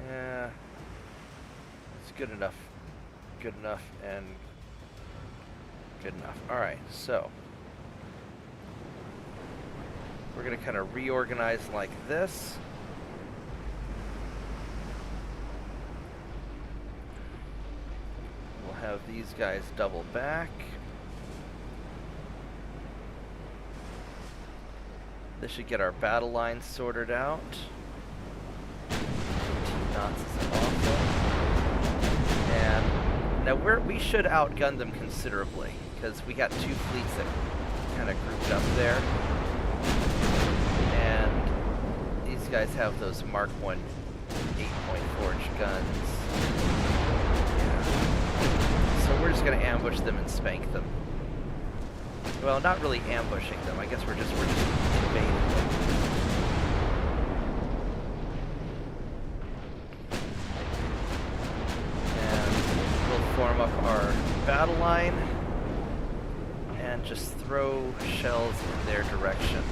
Yeah, it's good enough. Good enough and good enough. Alright, so we're going to kind of reorganize like this. We'll have these guys double back. This should get our battle lines sorted out. Dreadnoughts is awesome. And now we should outgun them considerably, because we got two fleets that kind of grouped up there. And these guys have those Mark 1 8-point forged guns. Yeah. So we're just going to ambush them and spank them. Well, not really ambushing them. I guess we're just invading them. And we'll form up our battle line and just throw shells in their direction.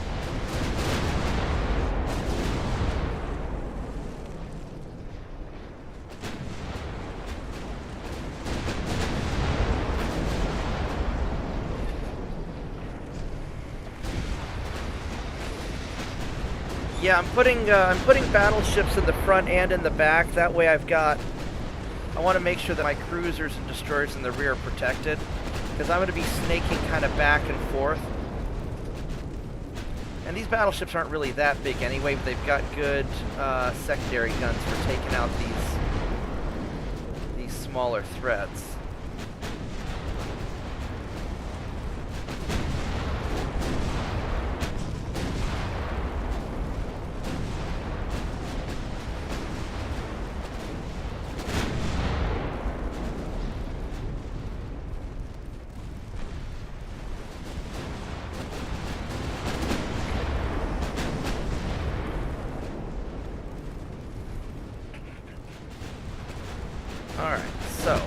Yeah, I'm putting battleships in the front and in the back. That way I want to make sure that my cruisers and destroyers in the rear are protected, because I'm going to be snaking kind of back and forth. And these battleships aren't really that big anyway, but they've got good secondary guns for taking out these smaller threats. Alright, so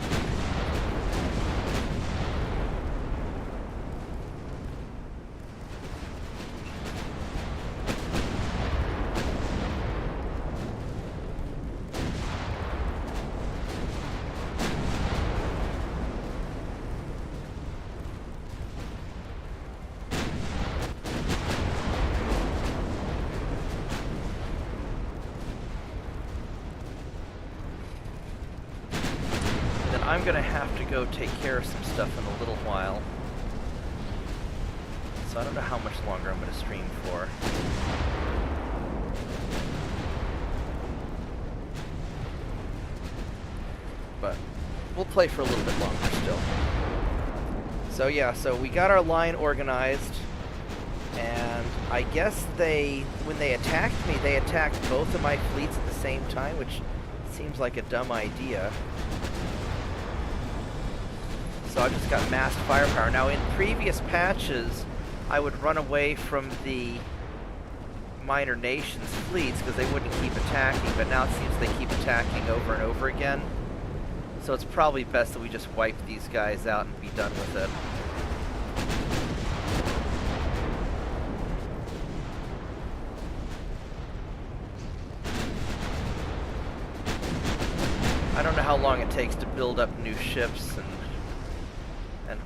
I'm going to have to go take care of some stuff in a little while. So I don't know how much longer I'm going to stream for. But we'll play for a little bit longer still. So yeah, so we got our line organized. And I guess when they attacked me, they attacked both of my fleets at the same time, which seems like a dumb idea. So I've just got massed firepower. Now, in previous patches, I would run away from the minor nations' fleets because they wouldn't keep attacking, but now it seems they keep attacking over and over again. So it's probably best that we just wipe these guys out and be done with it. I don't know how long it takes to build up new ships and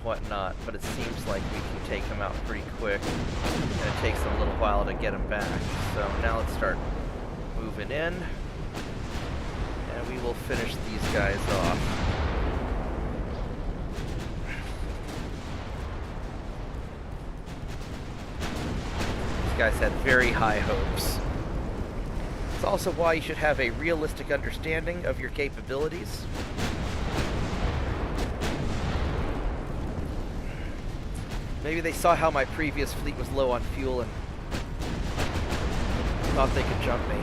whatnot, but it seems like we can take them out pretty quick, and it takes them a little while to get them back. So now let's start moving in, and we will finish these guys off. These guys had very high hopes. It's also why you should have a realistic understanding of your capabilities. Maybe they saw how my previous fleet was low on fuel and thought they could jump me.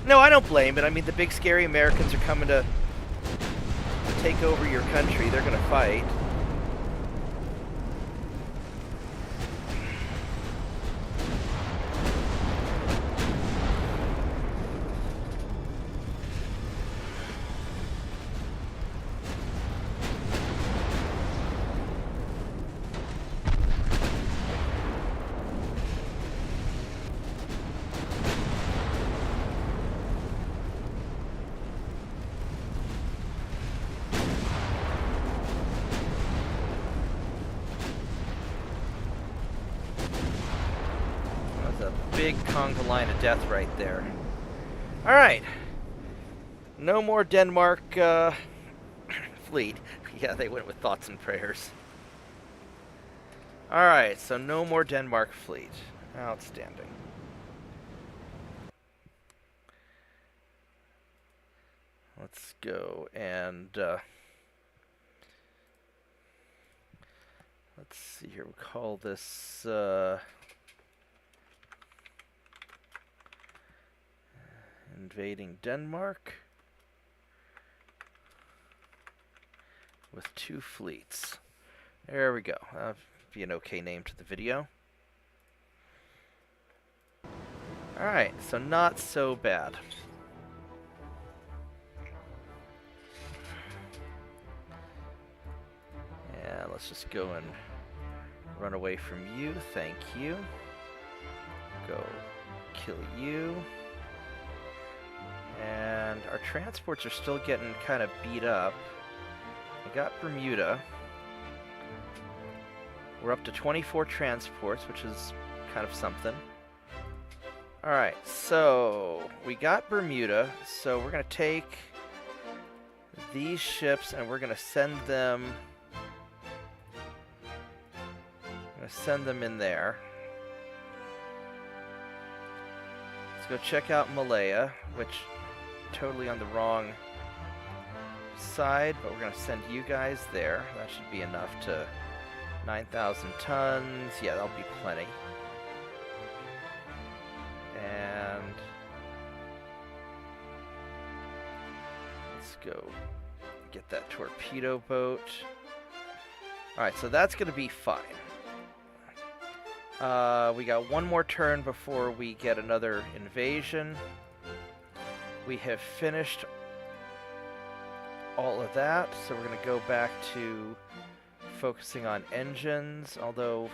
No, I don't blame it. I mean, the big scary Americans are coming to take over your country. They're going to fight. Big conga line of death right there. Alright. No more Denmark fleet. Yeah, they went with thoughts and prayers. Alright, so no more Denmark fleet. Outstanding. let's go and let's see here. We'll call this invading Denmark with 2 fleets. There we go. Be an okay name to the video. Alright, so not so bad. Yeah, let's just go and run away from you. Thank you. Go kill you. And our transports are still getting kind of beat up. We got Bermuda. We're up to 24 transports, which is kind of something. Alright, so we got Bermuda, so we're going to take these ships and we're going to send them in there. Let's go check out Malaya, which totally on the wrong side, but we're going to send you guys there. That should be enough to 9,000 tons. Yeah, that'll be plenty. And let's go get that torpedo boat. Alright, so that's going to be fine. We got one more turn before we get another invasion. We have finished all of that, so we're going to go back to focusing on engines, although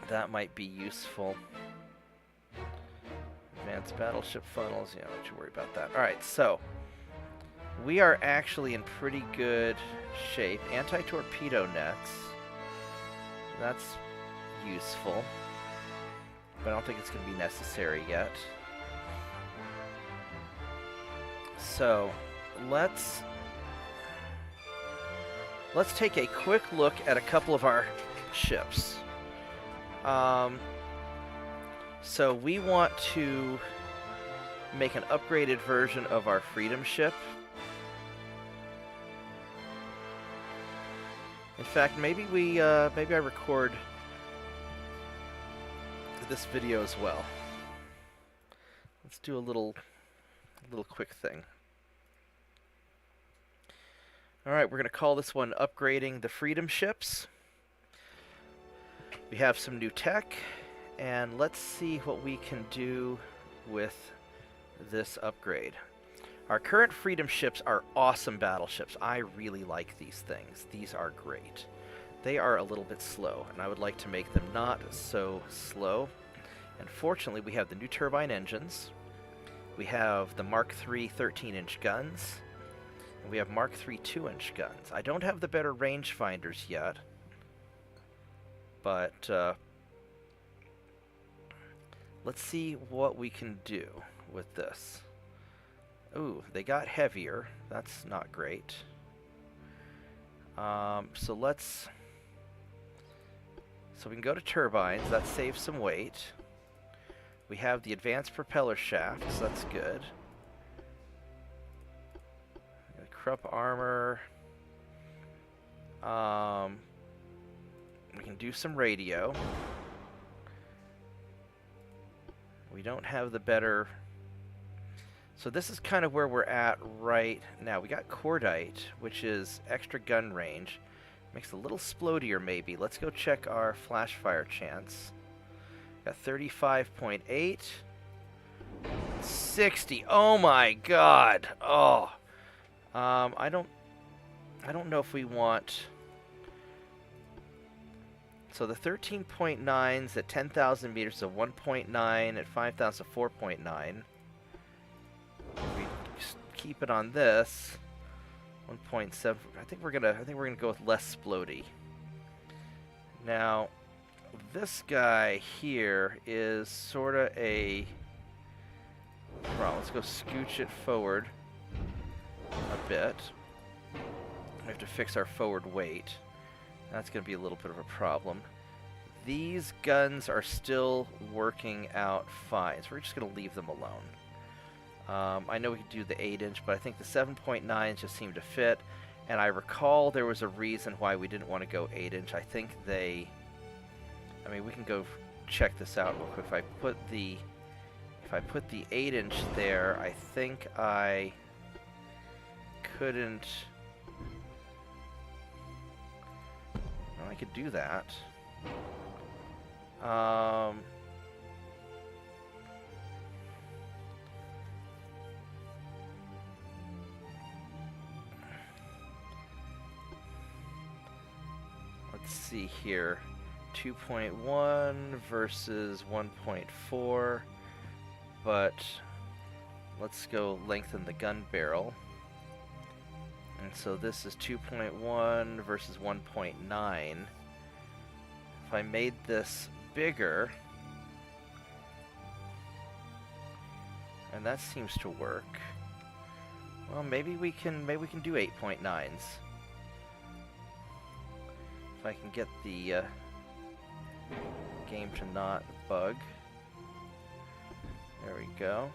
that might be useful. Advanced battleship funnels, yeah, don't you worry about that. Alright, so we are actually in pretty good shape. Anti-torpedo nets, that's useful, but I don't think it's going to be necessary yet. So let's take a quick look at a couple of our ships. So we want to make an upgraded version of our Freedom ship. In fact, maybe I record this video as well. Let's do a little quick thing. Alright, we're going to call this one Upgrading the Freedom Ships. We have some new tech, and let's see what we can do with this upgrade. Our current Freedom ships are awesome battleships. I really like these things. These are great. They are a little bit slow, and I would like to make them not so slow. And fortunately, we have the new turbine engines. We have the Mark III 13-inch guns. And we have Mark III 2-inch guns. I don't have the better rangefinders yet, but let's see what we can do with this. Ooh, they got heavier. That's not great. So we can go to turbines. That saves some weight. We have the advanced propeller shafts. That's good. Krupp armor. We can do some radio. We don't have the better... So this is kind of where we're at right now. We got cordite, which is extra gun range. Makes it a little splodier maybe. Let's go check our flash fire chance. Got 35.8. 60. Oh my god. Oh. I don't know if we want... So the 13.9s at 10,000 meters, so 1.9 at 5,000, 4.9. We keep it on this 1.7. I think we're gonna go with less splody. Now, this guy here is sort of a... Well, let's go scooch it forward a bit. We have to fix our forward weight. That's going to be a little bit of a problem. These guns are still working out fine, so we're just going to leave them alone. I know we could do the 8-inch, but I think the 7.9s just seem to fit. And I recall there was a reason why we didn't want to go 8-inch. I think they... I mean, we can go check this out real quick. If I put the 8-inch there, I think I couldn't... Well, I could do that. Let's see here. 2.1 versus 1.4, but let's go lengthen the gun barrel. And so this is 2.1 versus 1.9. If I made this bigger, and that seems to work. Well, maybe we can do 8.9s. If I can get the game to not bug. There we go.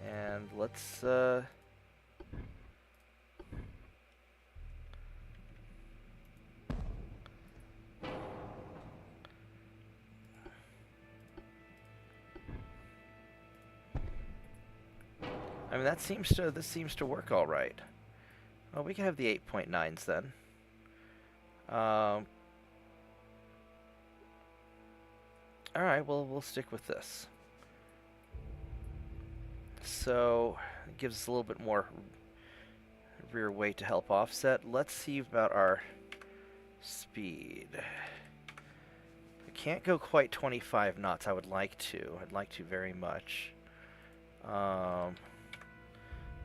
And let's I mean, this seems to work all right. Well, we can have the 8.9s then. All right, well, we'll stick with this. So it gives us a little bit more rear weight to help offset. Let's see about our speed. I can't go quite 25 knots. I would like to. I'd like to very much.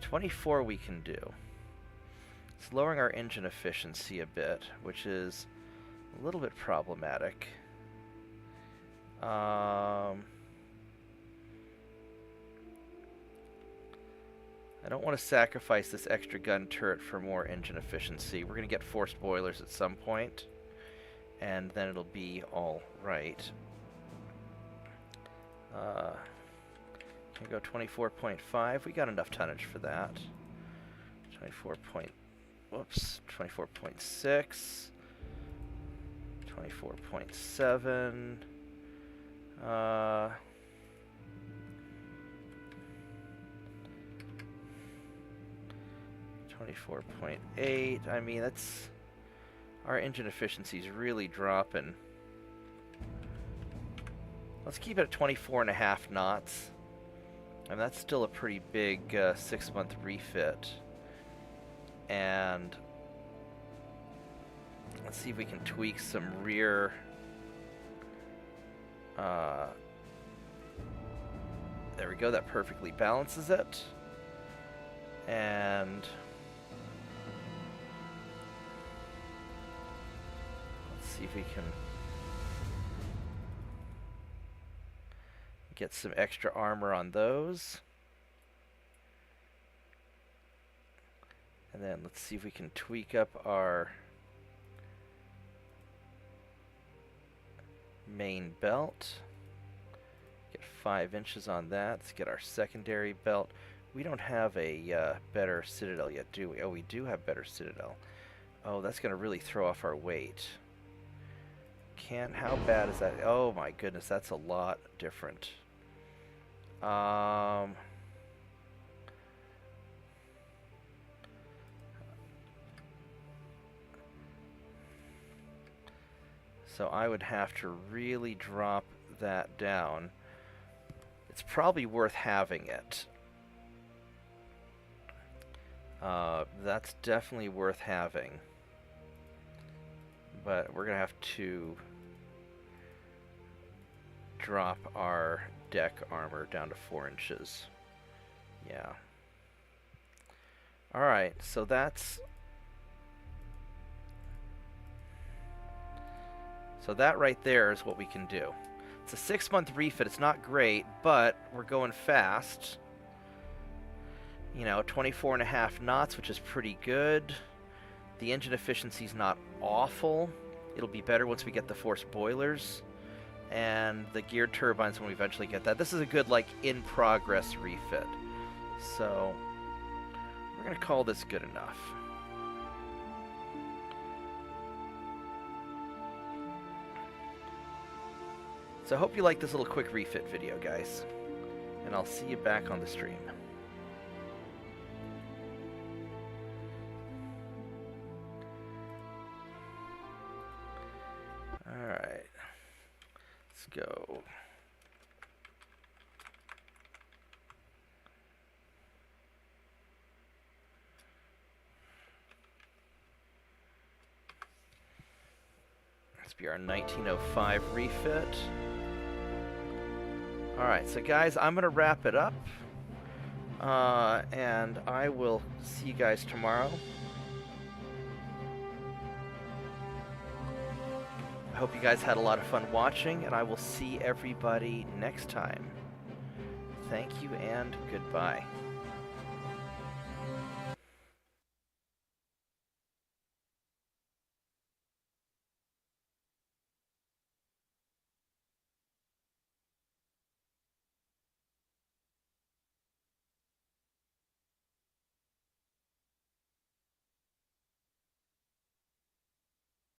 24 we can do. It's lowering our engine efficiency a bit, which is a little bit problematic. I don't want to sacrifice this extra gun turret for more engine efficiency. We're going to get forced boilers at some point, and then it'll be all right. Can go 24.5. We got enough tonnage for that. 24.6. 24.7. 24.8. I mean, that's... Our engine efficiency's really dropping. Let's keep it at 24.5 knots. And that's still a pretty big 6-month refit. And let's see if we can tweak some rear... there we go, that perfectly balances it. And let's see if we can get some extra armor on those. And then let's see if we can tweak up our main belt. Get 5 inches on that. Let's get our secondary belt. We don't have a better citadel yet, do we? Oh, we do have better citadel. Oh, that's going to really throw off our weight. How bad is that? Oh my goodness, that's a lot different. So I would have to really drop that down. It's probably worth having it. That's definitely worth having. But we're going to have to drop our deck armor down to 4 inches. Yeah. Alright, so that's... So that right there is what we can do. It's a 6-month refit. It's not great, but we're going fast. You know, 24.5 knots, which is pretty good. The engine efficiency's not awful. It'll be better once we get the forced boilers. And the geared turbines when we eventually get that. This is a good, like, in-progress refit. So, we're going to call this good enough. So I hope you like this little quick refit video, guys. And I'll see you back on the stream. Alright. Let's go. This will be our 1905 refit. Alright, so guys, I'm going to wrap it up. And I will see you guys tomorrow. I hope you guys had a lot of fun watching, and I will see everybody next time. Thank you and goodbye.